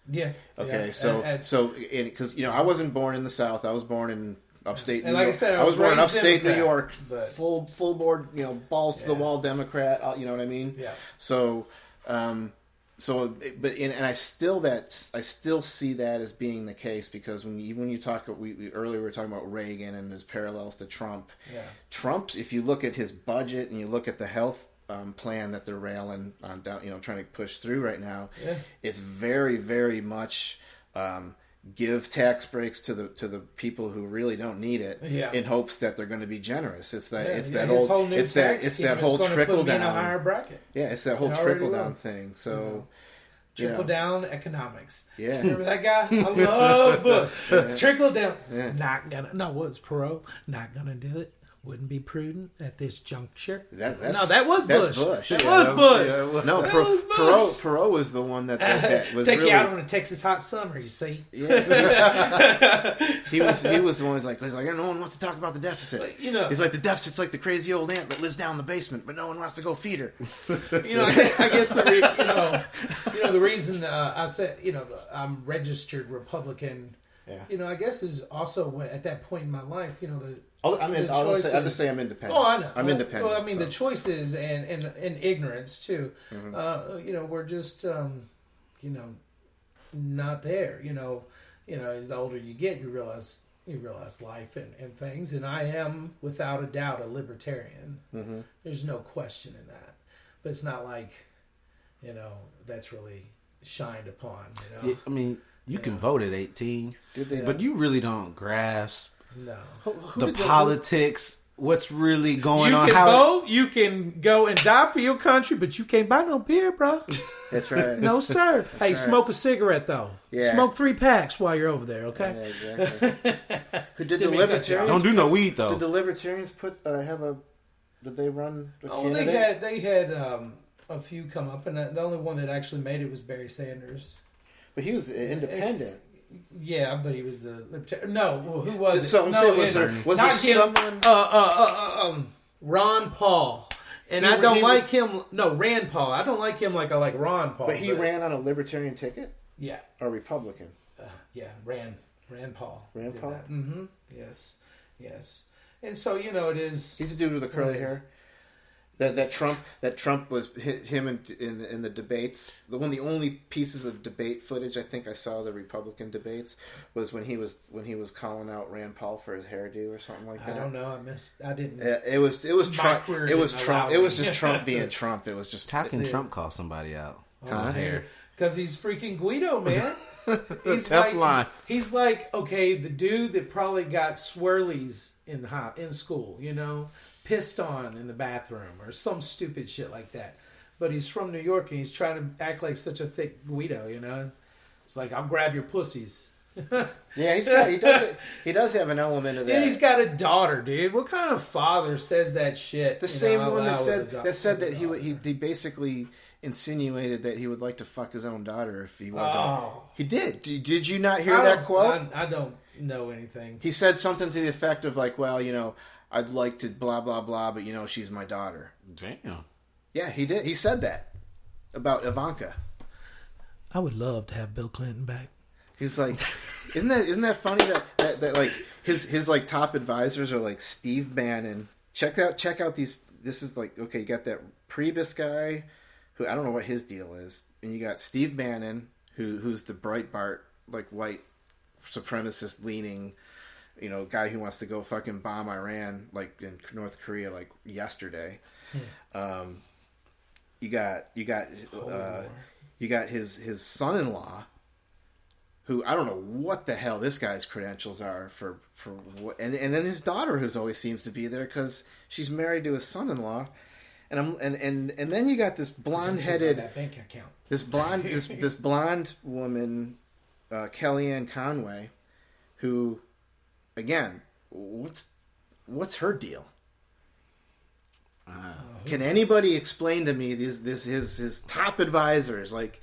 Speaker 2: Yeah.
Speaker 3: Okay. Yeah. So because I wasn't born in the South. I was born in upstate New York.
Speaker 2: Like I said,
Speaker 3: I was born in upstate
Speaker 2: Democrat,
Speaker 3: New York,
Speaker 2: but...
Speaker 3: full board, balls to the wall Democrat. You know what I mean?
Speaker 2: Yeah.
Speaker 3: So. And I still see that as being the case, because when you talk, we earlier we were talking about Reagan and his parallels to Trump. Yeah. Trump, if you look at his budget and you look at the health plan that they're railing on down, trying to push through right now, it's very, very much give tax breaks to the people who really don't need it, in hopes that they're going to be generous. It's that whole trickle down.
Speaker 2: In a higher bracket.
Speaker 3: Yeah, it's that whole trickle down thing. So
Speaker 2: trickle down economics.
Speaker 3: Yeah,
Speaker 2: remember that guy? I love Bush. Trickle down. Yeah. Not gonna. No, what's Perot? Not gonna do it. Wouldn't be prudent at this juncture.
Speaker 3: That
Speaker 2: was Bush.
Speaker 3: Bush.
Speaker 2: That was Bush.
Speaker 3: Perot was the one that was
Speaker 2: take
Speaker 3: really...
Speaker 2: you out on a Texas hot summer. You see,
Speaker 3: he was the one who's like, no one wants to talk about the deficit. But, he's like, the deficit's like the crazy old aunt that lives down in the basement, but no one wants to go feed her.
Speaker 2: I guess the reason I said I'm registered Republican. Yeah. I guess is also at that point in my life,
Speaker 3: I'll just say I'm independent.
Speaker 2: Oh, I know.
Speaker 3: I'm independent.
Speaker 2: Well, I mean, the choices and ignorance too. Mm-hmm. We're just, not there. you know, the older you get, you realize life and things. And I am, without a doubt, a libertarian. Mm-hmm. There's no question in that. But it's not like, you know, that's really shined upon. You know,
Speaker 1: yeah, I mean, you can vote at 18, but you really don't grasp the politics. What's really going on?
Speaker 2: You can vote, you can go and die for your country, but you can't buy no beer, bro.
Speaker 3: That's right.
Speaker 2: No, sir. Hey, smoke a cigarette, though. Yeah. Smoke 3 packs while you're over there, okay?
Speaker 3: Yeah, exactly. Who did the Libertarians?
Speaker 1: Don't do no weed, though.
Speaker 3: Did the Libertarians did they run a
Speaker 2: candidate? They had a few come up, and the only one that actually made it was Barry Sanders.
Speaker 3: But he was independent.
Speaker 2: Yeah, but he was the libertarian. No, well, who was it?
Speaker 3: So was there
Speaker 2: someone? Ron Paul. And I don't like him. No, Rand Paul. I don't like him like I like Ron Paul.
Speaker 3: But he ran on a libertarian ticket?
Speaker 2: Yeah.
Speaker 3: Or Republican?
Speaker 2: Yeah, Rand Paul.
Speaker 3: Rand Paul?
Speaker 2: Mm-hmm. Yes. And so, you know, it is...
Speaker 3: He's a dude with the curly hair. That Trump was him in the debates. The only pieces of debate footage I think I saw the Republican debates was when he was calling out Rand Paul for his hairdo or something like that.
Speaker 2: I don't know. I didn't.
Speaker 3: It was Trump. It was Trump. It was just Trump being Trump. It was just.
Speaker 1: How can Trump call somebody out?
Speaker 2: His hair. Because he's freaking Guido, man. He's
Speaker 1: Teflon.
Speaker 2: He's like, okay, the dude that probably got swirlies in school, you know, pissed on in the bathroom or some stupid shit like that. But he's from New York and he's trying to act like such a thick Guido, you know. It's like, I'll grab your pussies.
Speaker 3: Yeah, he does have an element of that.
Speaker 2: And he's got a daughter, dude. What kind of father says that shit?
Speaker 3: The same one that said that he basically insinuated that he would like to fuck his own daughter if he wasn't. Oh. He did. Did you not hear that quote?
Speaker 2: I don't know anything.
Speaker 3: He said something to the effect of like, well, you know, I'd like to blah, blah, blah, but, you know, she's my daughter.
Speaker 1: Damn.
Speaker 3: Yeah, he did. He said that about
Speaker 2: I would love to have Bill Clinton back.
Speaker 3: He was like, isn't that funny that like his like top advisors are like Steve Bannon. Check out these. This is like, okay, you got that Priebus guy who I don't know what his deal is, and you got Steve Bannon who's the Breitbart like white supremacist leaning, you know, guy who wants to go fucking bomb Iran like in North Korea like yesterday. You got his son-in-law, who I don't know what the hell this guy's credentials are for what, and then his daughter, who always seems to be there because she's married to his son-in-law, and then you got this blonde-headed
Speaker 2: bank account.
Speaker 3: this blonde woman, Kellyanne Conway, who, again, what's her deal? Can anybody explain to me his top advisors? Like,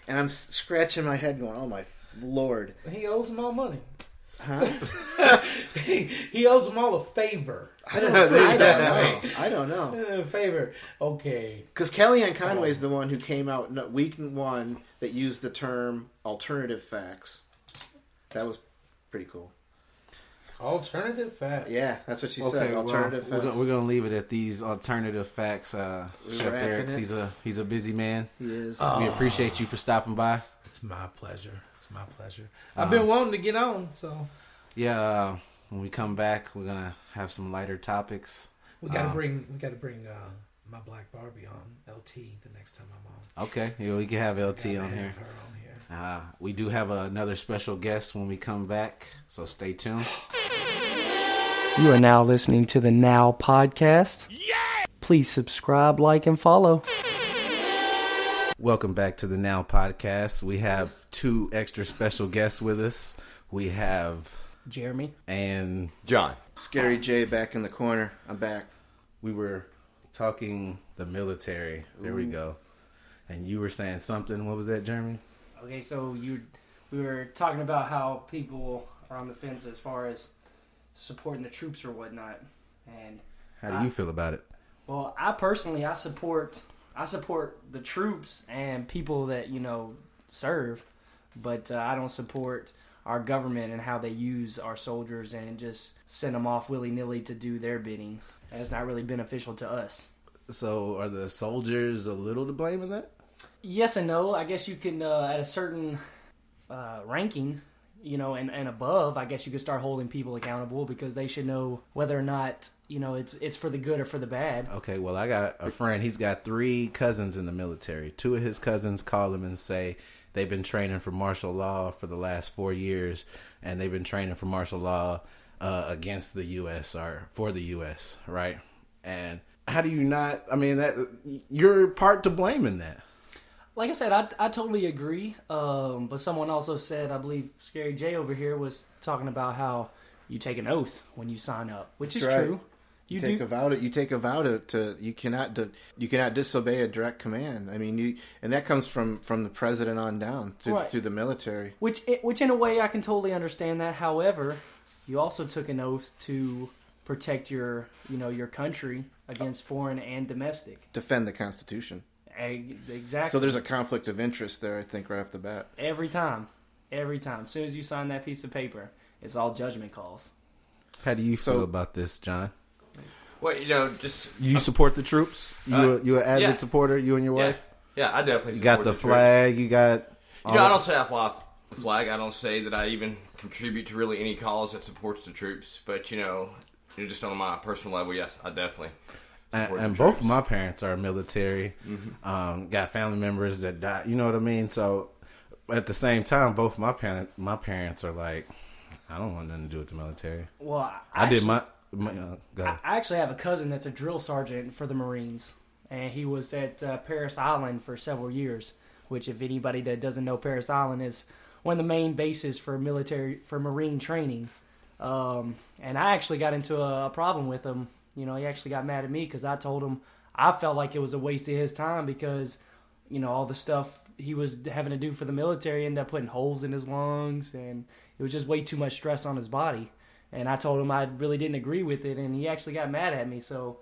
Speaker 3: and I'm scratching my head, going, "Oh my Lord!"
Speaker 2: He owes them all money.
Speaker 3: Huh?
Speaker 2: he owes them all a favor.
Speaker 3: I don't know.
Speaker 2: Favor, okay.
Speaker 3: Because Kellyanne Conway is the one who came out week one that used the term alternative facts. That was pretty cool.
Speaker 2: Alternative facts.
Speaker 3: Yeah, that's what she said. Alternative facts.
Speaker 1: We're gonna leave it at these alternative facts. Chef Derrick, he's a busy man.
Speaker 3: He is.
Speaker 1: We appreciate you for stopping by.
Speaker 2: It's my pleasure. I've been wanting to get on, so
Speaker 1: yeah. When we come back, we're gonna have some lighter topics.
Speaker 2: We gotta bring my Black Barbie on LT the next time I'm on.
Speaker 1: Okay, yeah, we can have LT on here.
Speaker 2: Her on here.
Speaker 1: We do have another special guest when we come back, so stay tuned.
Speaker 4: You are now listening to the Now Podcast. Yeah! Please subscribe, like, and follow.
Speaker 1: Welcome back to the Now Podcast. We have 2 extra special guests with us. We have
Speaker 4: Jeremy
Speaker 1: and
Speaker 5: John.
Speaker 3: Scary J back in the corner. I'm back.
Speaker 1: We were talking the military. There we go. And you were saying something. What was that, Jeremy?
Speaker 4: Okay, so we were talking about how people are on the fence as far as supporting the troops or whatnot. And
Speaker 1: how do you feel about it?
Speaker 4: Well, I personally support the troops and people that, you know, serve, but I don't support our government and how they use our soldiers and just send them off willy-nilly to do their bidding. That's not really beneficial to us.
Speaker 1: So are the soldiers a little to blame in that?
Speaker 4: Yes and no. I guess you can, at a certain ranking, and above, I guess you could start holding people accountable because they should know whether or not, it's for the good or for the bad.
Speaker 1: Okay, well, I got a friend. He's got 3 cousins in the military. 2 of his cousins call him and say they've been training for martial law for the last 4 years, and they've been training for martial law against the U.S. or for the U.S., right? And how do you not? I mean, that you're part to blame in that.
Speaker 4: Like I said, I totally agree. But someone also said, I believe Scary J over here was talking about how you take an oath when you sign up, which is true. You take a vow
Speaker 3: to you cannot disobey a direct command. I mean, and that comes from the president on down through the military.
Speaker 4: Which in a way I can totally understand that. However, you also took an oath to protect your country against foreign and domestic.
Speaker 3: Defend the Constitution.
Speaker 4: Exactly.
Speaker 3: So there's a conflict of interest there, I think, right off the bat.
Speaker 4: Every time. As soon as you sign that piece of paper, it's all judgment calls.
Speaker 1: How do you feel about this, John?
Speaker 5: Well, just...
Speaker 1: You support the troops? You an avid supporter, you and your wife?
Speaker 5: Yeah, I definitely support
Speaker 1: You got the flag, troops. You got...
Speaker 5: I don't say I fly the flag. I don't say that I even contribute to really any cause that supports the troops. But, just on my personal level, yes, I definitely...
Speaker 1: And both of my parents are military. Mm-hmm. Got family members that died. You know what I mean? So at the same time, both my parents are like, I don't want nothing to do with the military.
Speaker 4: Well,
Speaker 1: I
Speaker 4: actually have a cousin that's a drill sergeant for the Marines, and he was at Parris Island for several years. Which, if anybody that doesn't know, Parris Island is one of the main bases for Marine training. And I actually got into a problem with him. He actually got mad at me because I told him I felt like it was a waste of his time because, all the stuff he was having to do for the military ended up putting holes in his lungs, and it was just way too much stress on his body. And I told him I really didn't agree with it, and he actually got mad at me. So,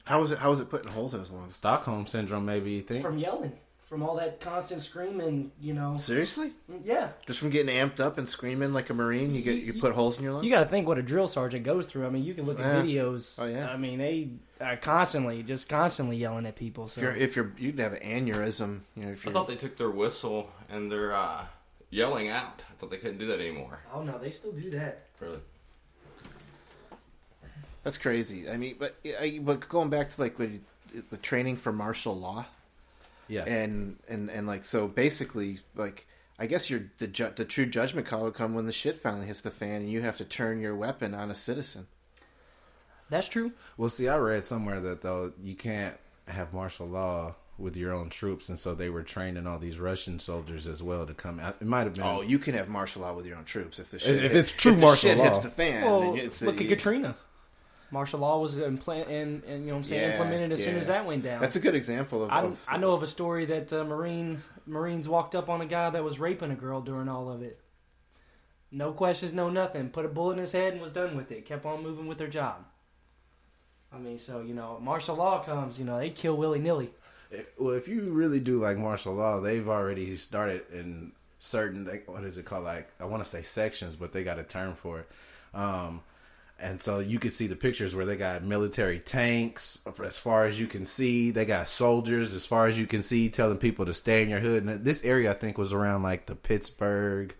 Speaker 3: how was it putting holes in his lungs?
Speaker 1: Stockholm syndrome, maybe you think?
Speaker 4: From yelling. From all that constant screaming,
Speaker 3: Seriously?
Speaker 4: Yeah.
Speaker 3: Just from getting amped up and screaming like a Marine, you put holes in your lungs?
Speaker 4: You got to think what a drill sergeant goes through. I mean, you can look at videos.
Speaker 3: Oh, yeah.
Speaker 4: I mean, they are constantly yelling at people. So
Speaker 3: if you'd have an aneurysm. I
Speaker 5: thought they took their whistle and their yelling out. I thought they couldn't do that anymore.
Speaker 4: Oh, no, they still do that.
Speaker 5: Really?
Speaker 3: That's crazy. I mean, but going back to like the training for martial law.
Speaker 1: Yeah,
Speaker 3: and like so basically like I guess the true judgment call would come when the shit finally hits the fan and you have to turn your weapon on a citizen.
Speaker 4: That's true.
Speaker 1: Well, see, I read somewhere that though you can't have martial law with your own troops, and so they were training all these Russian soldiers as well to come out. It might have been.
Speaker 3: Oh, you can have martial law with your own troops if
Speaker 1: it's true martial law.
Speaker 3: If the shit hits the fan.
Speaker 4: Well, look at Katrina. Martial law was implemented as soon as that went down.
Speaker 3: That's a good example of...
Speaker 4: I know of a story that Marines walked up on a guy that was raping a girl during all of it. No questions, no nothing. Put a bullet in his head and was done with it. Kept on moving with their job. I mean, so, martial law comes, they kill willy-nilly.
Speaker 1: Well, if you really do like martial law, they've already started in certain, what is it called? Like, I want to say sections, but they got a term for it. And so you could see the pictures where they got military tanks as far as you can see. They got soldiers as far as you can see telling people to stay in your hood. And this area, I think, was around like the Pittsburgh,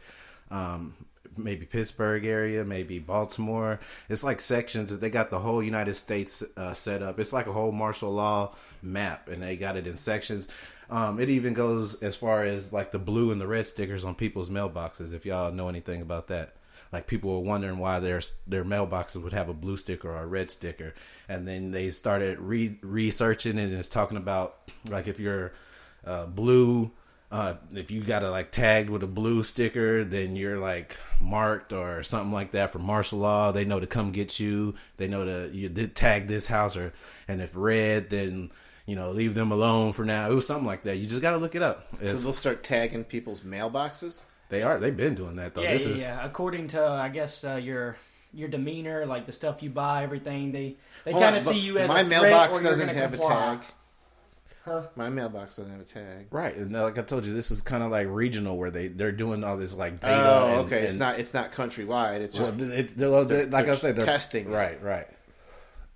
Speaker 1: maybe Pittsburgh area, maybe Baltimore. It's like sections that they got the whole United States set up. It's like a whole martial law map, and they got it in sections. It even goes as far as like the blue and the red stickers on people's mailboxes, if y'all know anything about that. Like, people were wondering why their mailboxes would have a blue sticker or a red sticker. And then they started researching it, and it's talking about, like, if you're blue, if you got like tagged with a blue sticker, then you're, like, marked or something like that for martial law. They know to come get you. They know you did tag this house. And if red, then, leave them alone for now. It was something like that. You just got to look it up.
Speaker 3: So they'll start tagging people's mailboxes?
Speaker 1: They've been doing that though.
Speaker 4: Yeah. According to, I guess, your demeanor, like the stuff you buy, everything, they kind of see you as a threat, or you're going to comply. My mailbox doesn't have a tag.
Speaker 3: Huh? My mailbox doesn't have a tag.
Speaker 1: Right, and like I told you, this is kind of like regional where they're doing all this like beta.
Speaker 3: Oh, okay. It's not countrywide. It's just
Speaker 1: like I said, they're
Speaker 3: testing.
Speaker 1: Right.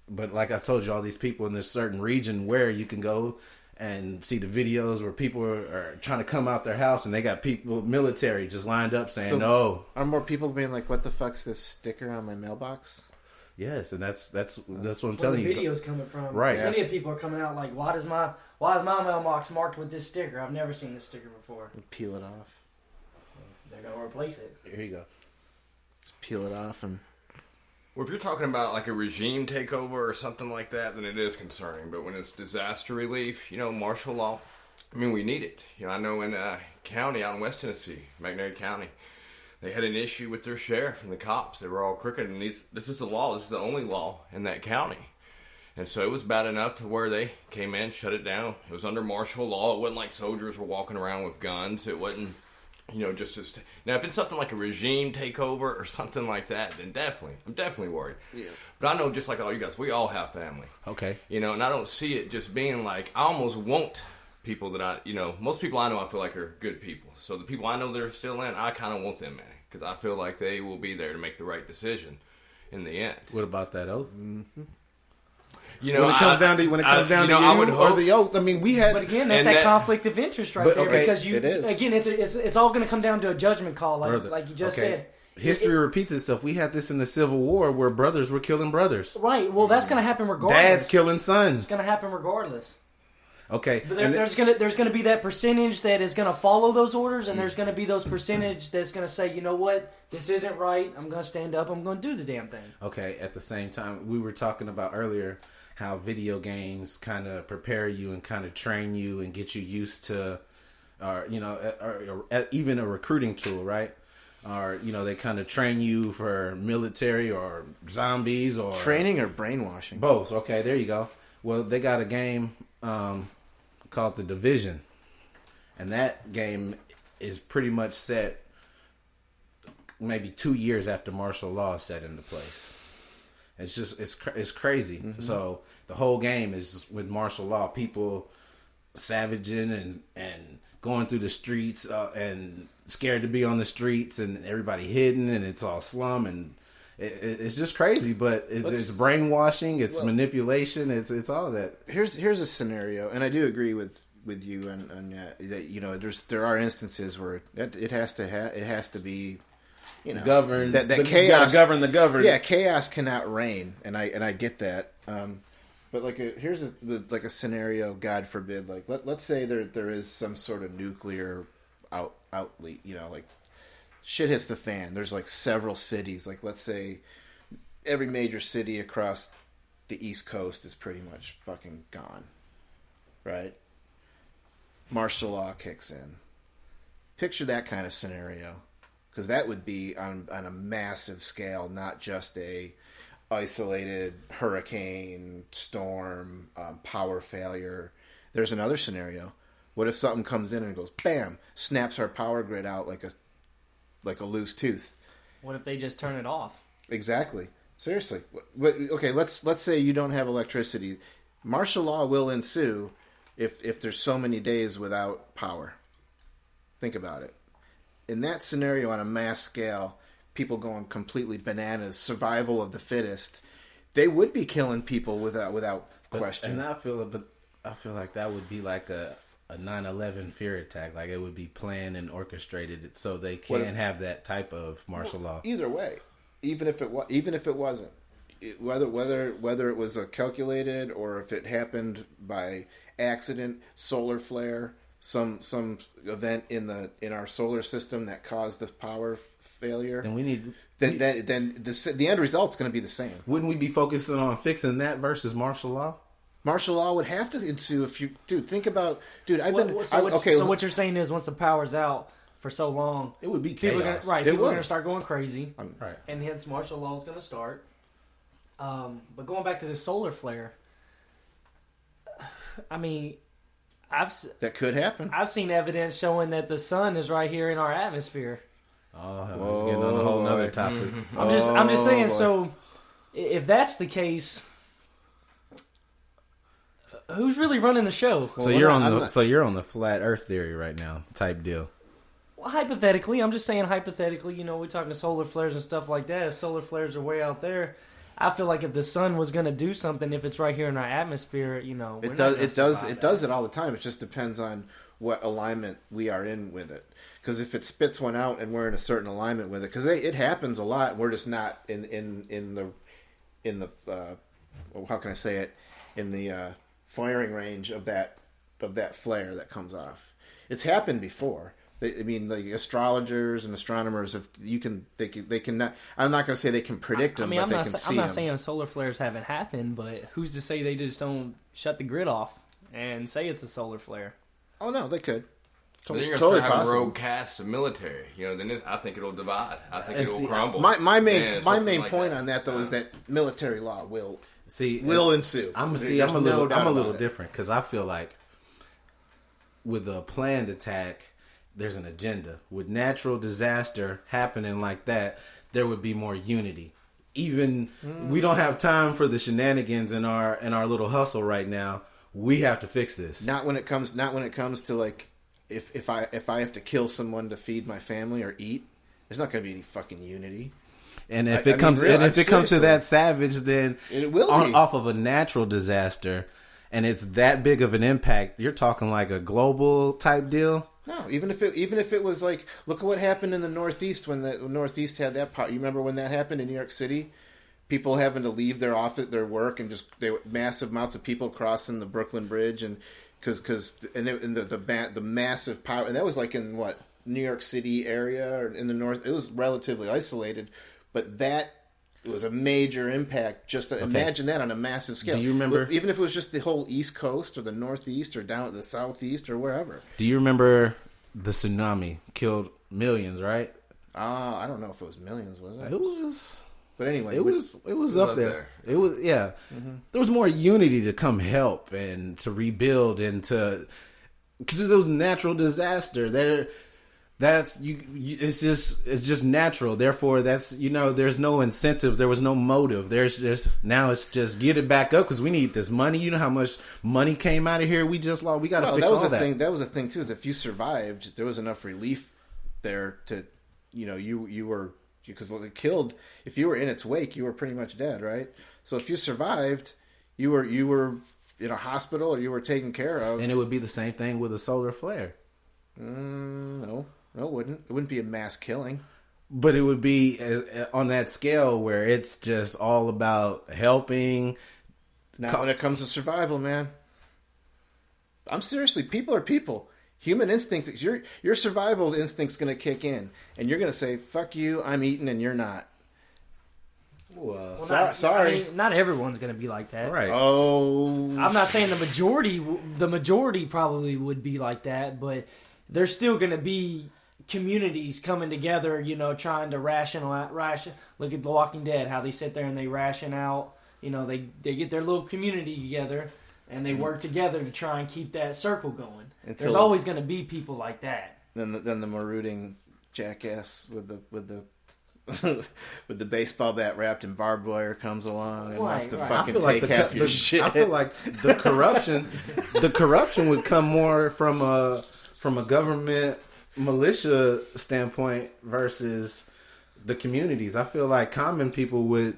Speaker 1: But like I told you, all these people in this certain region where you can go and see the videos where people are trying to come out their house and they got people, military, just lined up saying no.
Speaker 3: Are more people being like, "What the fuck's this sticker on my mailbox?"
Speaker 1: Yes, and that's what I'm
Speaker 4: Where
Speaker 1: telling
Speaker 4: the
Speaker 1: you.
Speaker 4: videos coming from.
Speaker 1: Right.
Speaker 4: Plenty of people are coming out like, why is my mailbox marked with this sticker? I've never seen this sticker before.
Speaker 3: Peel it off.
Speaker 4: They're gonna replace it.
Speaker 1: Here you go.
Speaker 3: Just peel it off and.
Speaker 5: Well, if you're talking about like a regime takeover or something like that, then it is concerning. But when it's disaster relief, martial law, I mean, we need it. I know in a county out in West Tennessee, Magnolia County, they had an issue with their sheriff and the cops. They were all crooked, and this is the law. This is the only law in that county. And so it was bad enough to where they came in, shut it down. It was under martial law. It wasn't like soldiers were walking around with guns. It wasn't, just as... Now, if it's something like a regime takeover or something like that, then I'm definitely worried. Yeah. But I know, just like all you guys, we all have family.
Speaker 1: Okay.
Speaker 5: And I don't see it just being like, I almost want people that most people I know I feel like are good people. So the people I know that are still in, I kind of want them in because I feel like they will be there to make the right decision in the end.
Speaker 1: What about that oath?
Speaker 3: Mm-hmm.
Speaker 1: When it comes down to
Speaker 5: I would
Speaker 1: or
Speaker 5: hope,
Speaker 1: the oath. I mean, we had.
Speaker 4: But again, that's that conflict of interest right there, because
Speaker 3: it is.
Speaker 4: Again, it's all going to come down to a judgment call, like you just said.
Speaker 1: History repeats itself. We had this in the Civil War where brothers were killing brothers.
Speaker 4: Right. Well, that's going to happen regardless.
Speaker 1: Dads killing sons.
Speaker 4: It's going to happen regardless.
Speaker 1: Okay.
Speaker 4: But there's gonna be that percentage that is gonna follow those orders, and there's gonna be those percentage that's gonna say, you know what, this isn't right. I'm gonna stand up. I'm gonna do the damn thing.
Speaker 1: Okay. At the same time, we were talking about earlier how video games kind of prepare you and kind of train you and get you used to, or even a recruiting tool, right? Or they kind of train you for military or zombies or
Speaker 3: training or brainwashing.
Speaker 1: Both. Okay, there you go. Well, they got a game called The Division, and that game is pretty much set maybe 2 years after martial law is set into place. It's just it's crazy. Mm-hmm. So the whole game is with martial law, people savaging and going through the streets and scared to be on the streets, and everybody hidden, and it's all slum, and it's just crazy. But it's brainwashing, it's manipulation, it's all that.
Speaker 3: Here's a scenario, and I do agree with you on that. There are instances where it has to be.
Speaker 1: Govern
Speaker 3: that
Speaker 1: chaos.
Speaker 3: You gotta
Speaker 1: govern the governed.
Speaker 3: Yeah, chaos cannot reign, and I get that. But here's a scenario. God forbid. Like let's say there is some sort of nuclear outlet. Like shit hits the fan. There's like several cities. Like let's say every major city across the East Coast is pretty much fucking gone. Right. Martial law kicks in. Picture that kind of scenario. Because that would be on a massive scale, not just a isolated hurricane, storm, power failure. There's another scenario. What if something comes in and goes, bam, snaps our power grid out like a loose tooth?
Speaker 4: What if they just turn it off?
Speaker 3: Exactly. Seriously. Okay, let's say you don't have electricity. Martial law will ensue if there's so many days without power. Think about it. In that scenario, on a mass scale, people going completely bananas, survival of the fittest, they would be killing people without question.
Speaker 1: And I feel like that would be like a 9/11 fear attack. Like it would be planned and orchestrated, so they can't have that type of martial law.
Speaker 3: Either way, even if it wasn't, whether it was calculated or if it happened by accident, solar flare. Some event in our solar system that caused the power failure.
Speaker 1: Then we need.
Speaker 3: Then the end result's going to be the same.
Speaker 1: Wouldn't we be focusing on fixing that versus martial law?
Speaker 3: Martial law would have to ensue if you, think about,
Speaker 4: So what you're saying is, once the power's out for so long,
Speaker 1: it would be
Speaker 4: chaos. People are going to start going crazy,
Speaker 1: right?
Speaker 4: And hence martial law is going to start. But going back to the solar flare, I mean.
Speaker 3: That could happen.
Speaker 4: I've seen evidence showing that the sun is right here in our atmosphere.
Speaker 1: Oh, let's get on a whole nother topic.
Speaker 4: Mm-hmm. I'm just saying. Boy. So, if that's the case, who's really running the show?
Speaker 1: So you're on the flat Earth theory right now, type deal.
Speaker 4: Well, hypothetically, I'm just saying hypothetically. We're talking solar flares and stuff like that. If solar flares are way out there, I feel like if the sun was gonna do something, if it's right here in our atmosphere, you know,
Speaker 3: It does it all the time. It just depends on what alignment we are in with it. Because if it spits one out and we're in a certain alignment with it, because it happens a lot, we're just not in the how can I say it, in the firing range of that flare that comes off. It's happened before. I mean, the astrologers and astronomers they can not. I'm not going to say they can predict them, but they can see them.
Speaker 4: I'm not saying solar flares haven't happened, but who's to say they just don't shut the grid off and say it's a solar flare?
Speaker 3: Oh no, they could.
Speaker 5: Then you're going to start having rogue casts of military. You know, then I think it'll divide. I think it'll crumble.
Speaker 3: My main point on that though is that military law will ensue.
Speaker 1: I'm a little different because I feel like with a planned attack, there's an agenda. With natural disaster happening like that, there would be more unity. Even we don't have time for the shenanigans in our little hustle right now. We have to fix this.
Speaker 3: Not when it comes to like. If I have to kill someone to feed my family or eat, there's not going to be any fucking unity.
Speaker 1: And if it comes to that savage, then
Speaker 3: it will be
Speaker 1: off of a natural disaster, and it's that big of an impact. You're talking like a global type deal.
Speaker 3: No, even if it was like, look at what happened in the Northeast when the Northeast had that pot. You remember when that happened in New York City? People having to leave their office, their work, and massive amounts of people crossing the Brooklyn Bridge and. Because the massive power, and that was like in what, New York City area or in the north. It was relatively isolated, but that was a major impact. Just to imagine that on a massive scale.
Speaker 1: Do you remember,
Speaker 3: even if it was just the whole East Coast or the Northeast or down at the Southeast or wherever?
Speaker 1: Do you remember the tsunami killed millions? Right?
Speaker 3: I don't know if it was millions. Was it?
Speaker 1: It was.
Speaker 3: But anyway,
Speaker 1: it was up there. It was Mm-hmm. There was more unity to come help and to rebuild and to because it was a natural disaster. It's just natural. Therefore, there's no incentive. There was no motive. Now it's just get it back up because we need this money. You know how much money came out of here. We just lost. We got to fix all that.
Speaker 3: That was the thing too. Is if you survived, there was enough relief there to, you were. Because it killed. If you were in its wake, you were pretty much dead, right? So if you survived, you were in a hospital or you were taken care of.
Speaker 1: And it would be the same thing with a solar flare.
Speaker 3: No, it wouldn't. It wouldn't be a mass killing.
Speaker 1: But it would be on that scale where it's just all about helping.
Speaker 3: Not when it comes to survival, man. I'm seriously. People are people. Human instinct, your survival instinct's going to kick in, and you're going to say, "Fuck you, I'm eating, and you're not."
Speaker 4: Well,
Speaker 3: sorry.
Speaker 4: I mean, not everyone's going to be like that,
Speaker 1: right?
Speaker 3: Oh,
Speaker 4: I'm not saying the majority. The majority probably would be like that, but there's still going to be communities coming together, trying to ration. Look at The Walking Dead, how they sit there and they ration out. They get their little community together. And they work together to try and keep that circle going. There's always going to be people like that.
Speaker 3: Then the marauding jackass with the with the baseball bat wrapped in barbed wire comes along and wants to fucking take half your shit.
Speaker 1: I feel like the corruption would come more from a government militia standpoint versus the communities. I feel like common people would.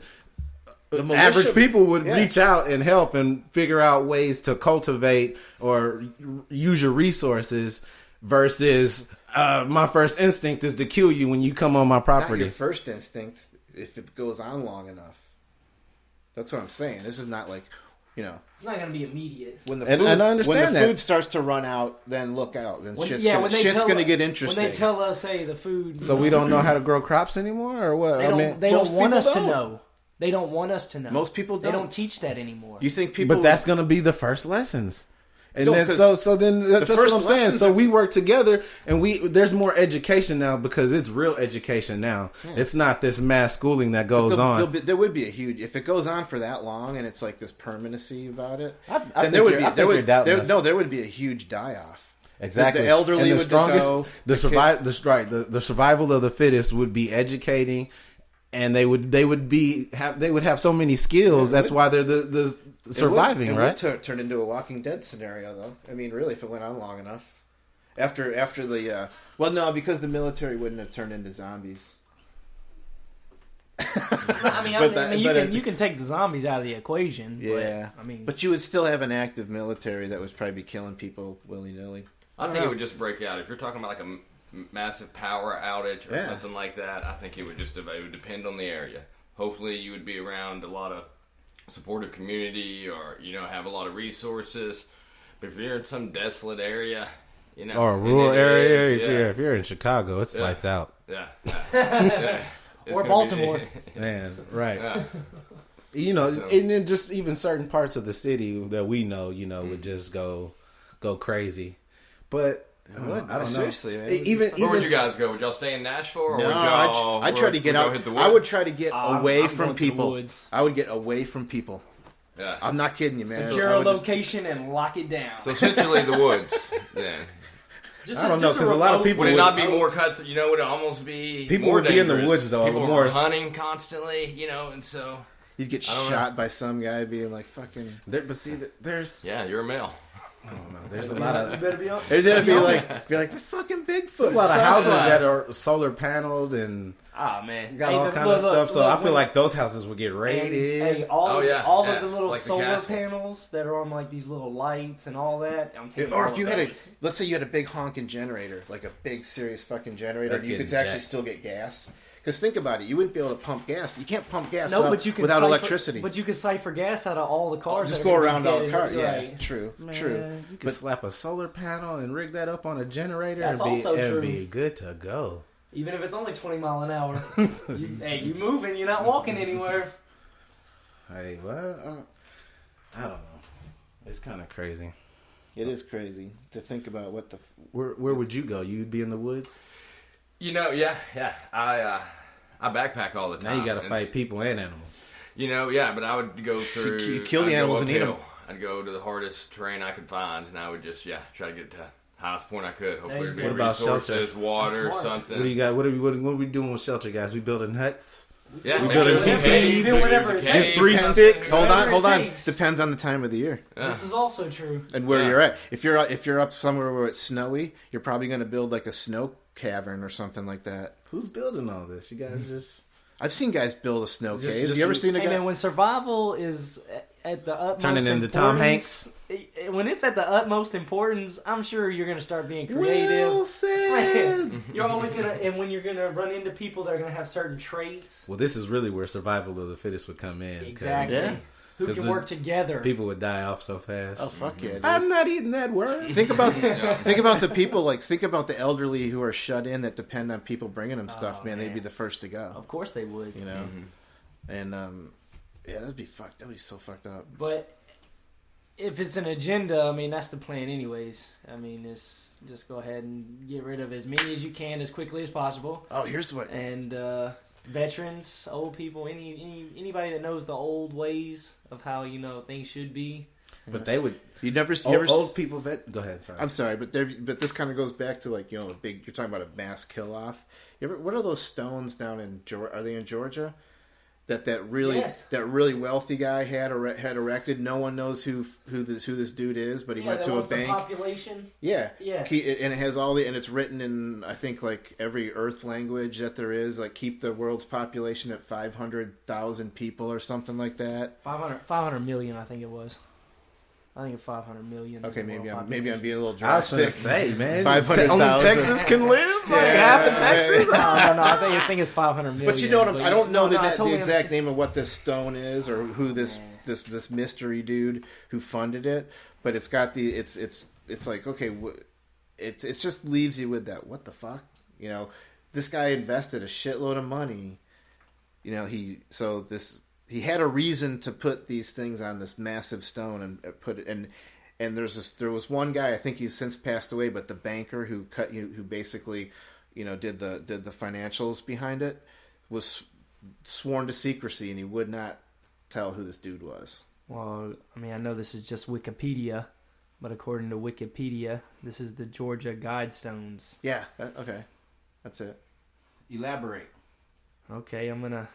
Speaker 1: Average people would reach out and help and figure out ways to cultivate or use your resources versus my first instinct is to kill you when you come on my property.
Speaker 3: Not your first instinct if it goes on long enough. That's what I'm saying. This is not like,
Speaker 4: It's not going to be immediate.
Speaker 3: When the
Speaker 1: food
Speaker 3: starts to run out, then look out. Then shit's going to get interesting.
Speaker 4: When they tell us, hey, the food...
Speaker 1: So we don't know how to grow crops anymore or what?
Speaker 4: They don't want us to know. They don't want us to know.
Speaker 3: Most people don't.
Speaker 4: They don't teach that anymore.
Speaker 3: You think people?
Speaker 1: But that's going to be the first lessons. And then that's what I'm saying. So we work together, and there's more education now because it's real education now. Yeah. It's not this mass schooling that goes on.
Speaker 3: There would be a huge if it goes on for that long, and it's like this permanency about it.
Speaker 1: Then there
Speaker 3: would be a huge die off.
Speaker 1: Exactly.
Speaker 3: The elderly would go.
Speaker 1: The survival of the fittest would be educating. And they would have so many skills. That's why they're the surviving, right?
Speaker 3: It would turn into a Walking Dead scenario, though. I mean, really, if it went on long enough. After the because the military wouldn't have turned into zombies.
Speaker 4: You can take the zombies out of the equation.
Speaker 3: Yeah, but you would still have an active military that would probably be killing people willy nilly.
Speaker 5: I think it would just break out if you're talking about like a massive power outage or something like that. I think it would depend on the area. Hopefully, you would be around a lot of supportive community, or have a lot of resources. But if you're in some desolate area,
Speaker 1: or a rural area, if you're in Chicago, it's lights out.
Speaker 5: Yeah.
Speaker 4: Or Baltimore.
Speaker 1: Man, right. Yeah. And then just even certain parts of the city that we know, would just go crazy. But I don't know.
Speaker 3: Seriously,
Speaker 5: man. Where would you guys go? Would y'all stay in Nashville, or would y'all?
Speaker 3: I'd try to get out. I would try to get away from people. I would get away from people.
Speaker 5: Yeah,
Speaker 3: I'm not kidding you, man.
Speaker 4: Secure a location and lock it down.
Speaker 5: So essentially, the woods. Yeah.
Speaker 1: I don't know, because a lot of people
Speaker 5: would it not be more cut? Would it almost be
Speaker 1: people
Speaker 5: more
Speaker 1: would be in the woods though?
Speaker 5: People
Speaker 1: more
Speaker 5: were hunting constantly, and so
Speaker 3: you'd get shot by some guy being like fucking.
Speaker 1: But see, there's
Speaker 5: you're a male.
Speaker 1: I don't know. There's a lot of.
Speaker 3: There's gonna be like fucking Bigfoot.
Speaker 1: There's a lot of houses that are solar paneled and got all kind of stuff. So I feel like those houses would get raided.
Speaker 4: All of the little solar panels that are on like these little lights and all that.
Speaker 3: Or if you had let's say you had a big honking generator, like a big serious fucking generator, you could actually still get gas. Because think about it, you wouldn't be able to pump gas. You can't pump gas without electricity.
Speaker 4: But you can siphon gas out of all the cars.
Speaker 3: Just go around all the cars. Yeah, true.
Speaker 1: You could slap a solar panel and rig that up on a generator
Speaker 4: and
Speaker 1: be good to go.
Speaker 4: Even if it's only 20 mile an hour. You moving, you're not walking anywhere.
Speaker 1: Hey, well, I don't know. It's kind of crazy.
Speaker 3: It is crazy to think about what the...
Speaker 1: Where would you go? You'd be in the woods?
Speaker 5: Yeah. I backpack all the time.
Speaker 1: Now you got to fight people and animals.
Speaker 5: But I would go through...
Speaker 3: You kill the animals and eat them.
Speaker 5: I'd go to the hardest terrain I could find, and I would just, try to get to the highest point I could. Hopefully there'd be resources, water, something.
Speaker 1: What do you got? What are we doing with shelter, guys? We building huts?
Speaker 5: Yeah,
Speaker 1: we building teepees.
Speaker 4: Get
Speaker 1: 3 sticks.
Speaker 3: Hold on. Depends on the time of the year.
Speaker 4: Yeah. This is also true.
Speaker 3: And where you're at. If you're up somewhere where it's snowy, you're probably going to build like a snow cavern or something like that.
Speaker 1: Who's building all this? You guys just...
Speaker 3: I've seen guys build a snow cave. Have you ever seen a guy?
Speaker 4: Man, when survival is at the utmost
Speaker 1: turning into Tom Hanks,
Speaker 4: when it's at the utmost importance, I'm sure you're going to start being creative.
Speaker 1: Well said.
Speaker 4: You're always going to, and when you're going to run into people that are going to have certain traits.
Speaker 1: Well, this is really where survival of the fittest would come in.
Speaker 4: Exactly. Yeah. Who can work together?
Speaker 1: People would die off so fast.
Speaker 3: Oh fuck yeah! Dude.
Speaker 1: I'm not eating that worm.
Speaker 3: Think about the people. Think about the elderly who are shut in that depend on people bringing them stuff. Man, they'd be the first to go.
Speaker 4: Of course they would.
Speaker 3: And that'd be fucked. That'd be so fucked up.
Speaker 4: But if it's an agenda, that's the plan, anyways. It's just go ahead and get rid of as many as you can as quickly as possible.
Speaker 3: Oh, here's what.
Speaker 4: And veterans, old people, anybody that knows the old ways of how things should be.
Speaker 1: But they would.
Speaker 3: Old
Speaker 1: people. Go ahead. Sorry.
Speaker 3: I'm sorry, but this kind of goes back to a big. You're talking about a mass kill off. What are those stones down in Georgia? Are they in Georgia? That really wealthy guy had erected. No one knows who this dude is, but he went to a bank.
Speaker 4: The population.
Speaker 3: Yeah. And it has and it's written in I think like every Earth language that there is. Like keep the world's population at 500,000 people or something like that.
Speaker 4: 500 million, I think it was. I think it's 500 million.
Speaker 3: Okay, maybe I'm being a little drastic.
Speaker 1: I was going to say, man,
Speaker 3: 500,000.
Speaker 1: Only Texas can live. Half of Texas.
Speaker 4: No. I think it's 500 million.
Speaker 3: But you know what? I don't know the exact name of what this stone is or who this mystery dude who funded it. But it's got it's like okay, it just leaves you with that. What the fuck? This guy invested a shitload of money. He had a reason to put these things on this massive stone and put it and there was one guy, I think he's since passed away, but the banker who basically did the financials behind it was sworn to secrecy and he would not tell who this dude was.
Speaker 4: Well, I know this is just Wikipedia, but according to Wikipedia, this is the Georgia Guidestones.
Speaker 3: Yeah, okay. That's it.
Speaker 1: Elaborate.
Speaker 4: Okay, I'm gonna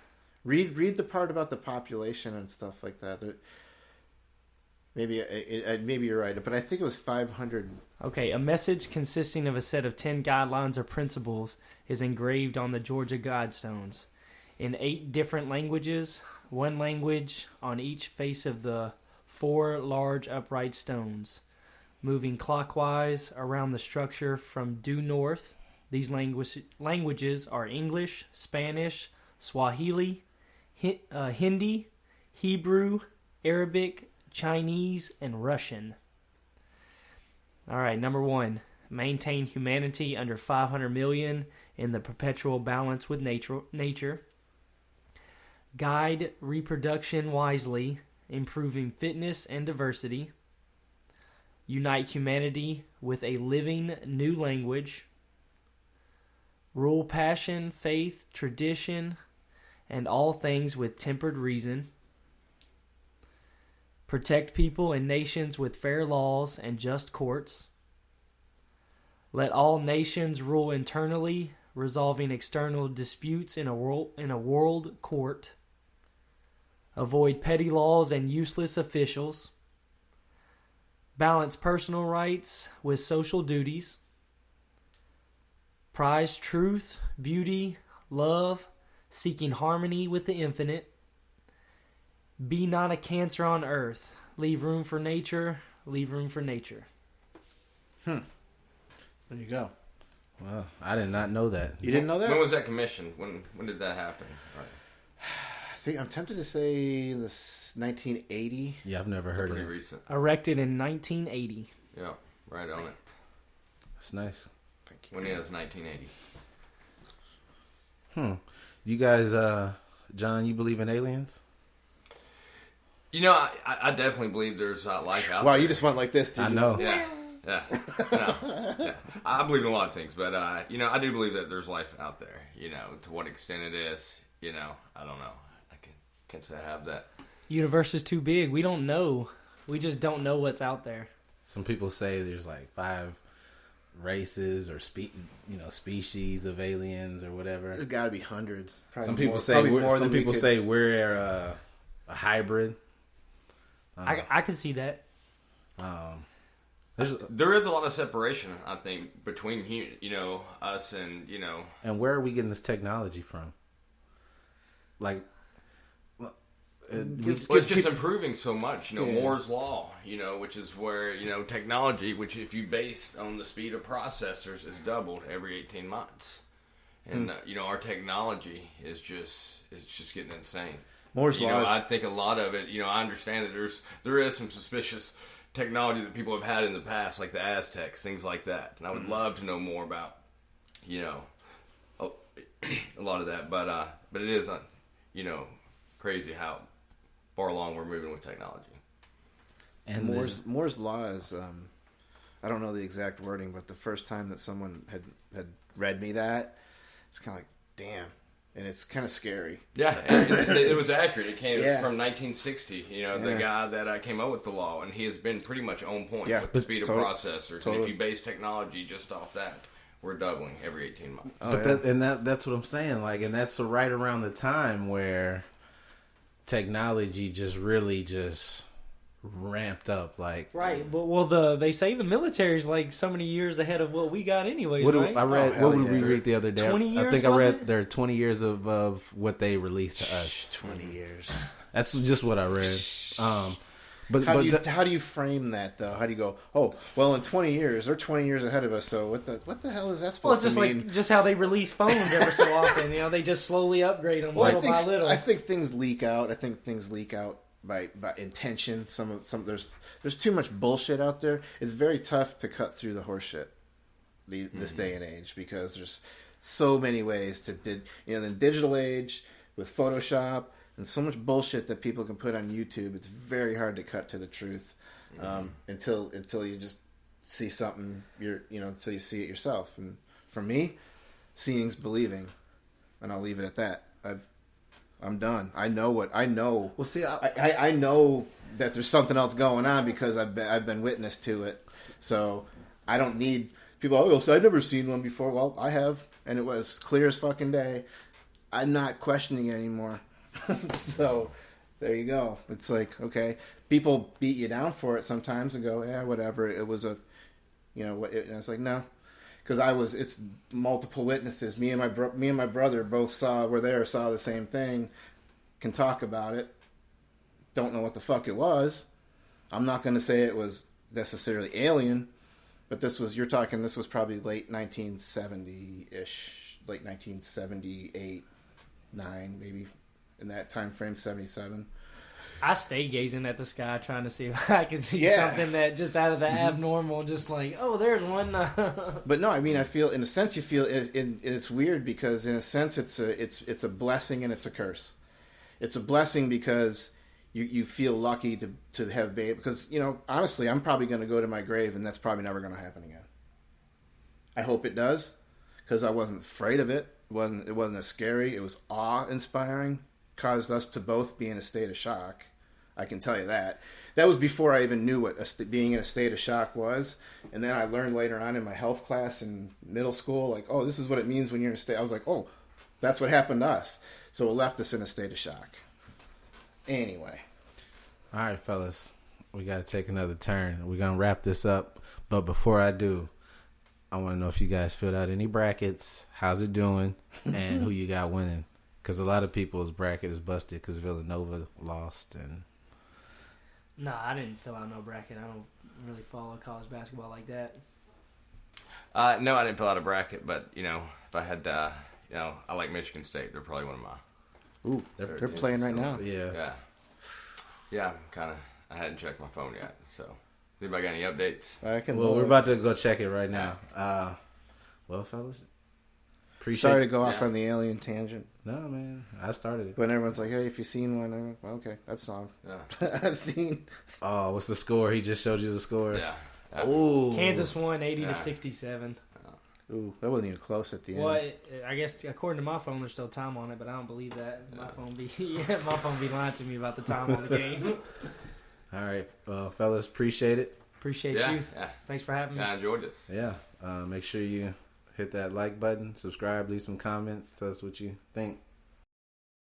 Speaker 3: read the part about the population and stuff like that. Maybe you're right, but I think it was 500.
Speaker 4: Okay, a message consisting of a set of 10 guidelines or principles is engraved on the Georgia Guidestones. in 8 different languages, one language on each face of the 4 large upright stones, moving clockwise around the structure from due north. These languages are English, Spanish, Swahili, Hindi, Hebrew, Arabic, Chinese, and Russian. All right, number 1. Maintain humanity under 500 million in the perpetual balance with nature. Guide reproduction wisely, improving fitness and diversity. Unite humanity with a living new language. Rule passion, faith, tradition, and all things with tempered reason. Protect people and nations with fair laws and just courts. Let all nations rule internally, resolving external disputes in a world court. Avoid petty laws and useless officials. Balance personal rights with social duties. Prize truth, beauty, love, seeking harmony with the infinite. Be not a cancer on earth. Leave room for nature. Leave room for nature.
Speaker 3: There you go.
Speaker 1: Well, I did not know that.
Speaker 3: You didn't know that?
Speaker 5: When was that commissioned? When did that happen? Right.
Speaker 3: I think I'm tempted to say this 1980.
Speaker 1: Yeah, I've never heard of
Speaker 5: Pretty
Speaker 1: it.
Speaker 5: recent.
Speaker 4: Erected in 1980.
Speaker 5: Yeah, right on it.
Speaker 1: That's nice.
Speaker 3: Thank you.
Speaker 5: When it was 1980.
Speaker 1: You guys, John, you believe in aliens?
Speaker 5: You know, I definitely believe there's life out
Speaker 3: Wow,
Speaker 5: there.
Speaker 3: you just went like this, did
Speaker 1: I
Speaker 3: you?
Speaker 1: know.
Speaker 5: Yeah. No. Yeah. I believe in a lot of things, but you know, I do believe that there's life out there. You know, to what extent it is, you know, I don't know. I can't say I have that.
Speaker 4: Universe is too big. We don't know. We just don't know what's out there.
Speaker 1: Some people say there's like 5 races or species of aliens or whatever.
Speaker 3: There's got to be hundreds. Probably
Speaker 1: Some people
Speaker 3: more-
Speaker 1: say
Speaker 3: probably
Speaker 1: we're,
Speaker 3: more
Speaker 1: some
Speaker 3: than we
Speaker 1: people
Speaker 3: could-
Speaker 1: say we're a hybrid.
Speaker 4: I could see that.
Speaker 5: There is a lot of separation, I think, between you know, us and, you know.
Speaker 1: And where are we getting this technology from? Like,
Speaker 5: It's just improving so much, you know. Moore's law, you know, which is where, you know, technology, which if you base on the speed of processors, is doubled every 18 months, and you know, our technology is just getting insane.
Speaker 3: Moore's
Speaker 5: You
Speaker 3: law.
Speaker 5: know,
Speaker 3: is-
Speaker 5: I think a lot of it, you know, I understand that there is some suspicious technology that people have had in the past, like the Aztecs, things like that, and I would love to know more about, you know, a lot of that, but it is, you know, crazy how far along we're moving with technology.
Speaker 1: and
Speaker 3: Moore's law is, I don't know the exact wording, but the first time that someone had read me that, it's kind of like, damn. And it's kind of scary.
Speaker 5: Yeah, and it was accurate. It came
Speaker 3: Yeah.
Speaker 5: from 1960. You know, the guy that came up with the law, and he has been pretty much on point with the speed of processors. And if you base technology just off that, we're doubling every 18 months.
Speaker 1: that's what I'm saying. Like, and that's right around the time where technology just really just ramped up. Like,
Speaker 4: Right. Well, they say the military's like so many years ahead of what we got anyways, right?
Speaker 1: I read?
Speaker 3: hell
Speaker 1: What did
Speaker 3: yeah.
Speaker 1: we read the other day?
Speaker 4: 20
Speaker 1: I
Speaker 4: years,
Speaker 1: think I
Speaker 4: was
Speaker 1: read
Speaker 4: it?
Speaker 1: there are 20 years of what they released to us.
Speaker 3: 20 years.
Speaker 1: That's just what I read. But
Speaker 3: How do you frame that though? How do you go? Oh, well, in 20 years, they're 20 years ahead of us. So what the hell is that
Speaker 4: Well,
Speaker 3: supposed
Speaker 4: it's just
Speaker 3: to mean?
Speaker 4: like just how they release phones ever so often. You know, they just slowly upgrade them little by little.
Speaker 3: I think things leak out. I think things leak out by intention. Some there's too much bullshit out there. It's very tough to cut through the horse shit this day and age because there's so many ways to the digital age with Photoshop and so much bullshit that people can put on YouTube. It's very hard to cut to the truth until you just see something. Until you see it yourself. And for me, seeing's believing, and I'll leave it at that. I'm done. I know what I know.
Speaker 1: well, see,
Speaker 3: I know that there's something else going on because I've been witness to it. So I don't need people. Oh, so I've never seen one before. Well, I have, and it was clear as fucking day. I'm not questioning it anymore. So there you go. It's like, okay, people beat you down for it sometimes and go, yeah, whatever. It was and it's like, no, because it's multiple witnesses. Me and my brother both saw the same thing. Can talk about it. Don't know what the fuck it was. I'm not going to say it was necessarily alien, but this was probably late 1970-ish, late 1978, 9 maybe, in that time frame, 77.
Speaker 4: I stay gazing at the sky trying to see if I can see something that just out of the abnormal, just like, oh, there's one.
Speaker 3: But no, I mean, I feel, in a sense, you feel, it's weird because in a sense it's a blessing and it's a curse. It's a blessing because you feel lucky to have babe, because, you know, honestly, I'm probably going to go to my grave and that's probably never going to happen again. I hope it does, because I wasn't afraid of it. It wasn't as scary. It was awe-inspiring. Caused us to both be in a state of shock. I can tell you that. That was before I even knew what being in a state of shock was. And then I learned later on in my health class in middle school, like, oh, this is what it means when you're in a state. I was like, oh, that's what happened to us. So it left us in a state of shock. Anyway.
Speaker 1: All right, fellas. We got to take another turn. We're going to wrap this up. But before I do, I want to know if you guys filled out any brackets, how's it doing, and who you got winning. Because a lot of people's bracket is busted because Villanova lost. And
Speaker 4: No, I didn't fill out no bracket. I don't really follow college basketball like that.
Speaker 5: No, I didn't fill out a bracket, but, you know, if I had, you know, I like Michigan State. They're probably one of my...
Speaker 3: Ooh, they're playing right now.
Speaker 1: Yeah.
Speaker 5: Yeah, I hadn't checked my phone yet, so... Anybody got any updates?
Speaker 1: We're about to go check it right now. Well, fellas,
Speaker 3: sorry to go off on the alien tangent.
Speaker 1: No, man, I started it.
Speaker 3: When everyone's like, "Hey, if you've seen one," I'm like, okay, I've saw.
Speaker 5: Yeah.
Speaker 3: I've seen.
Speaker 1: Oh, what's the score? He just showed you the score.
Speaker 5: Yeah.
Speaker 1: Ooh,
Speaker 4: Kansas won 80-67.
Speaker 3: Ooh, that wasn't even close at the end.
Speaker 4: Well, I guess according to my phone, there's still time on it, but I don't believe that. My phone be lying to me about the time on the game.
Speaker 1: All right, fellas, appreciate it.
Speaker 4: Appreciate you.
Speaker 5: Yeah.
Speaker 4: Thanks for having me.
Speaker 5: Yeah, I enjoyed this.
Speaker 1: Yeah, make sure you hit that like button, subscribe, leave some comments, tell us what you think.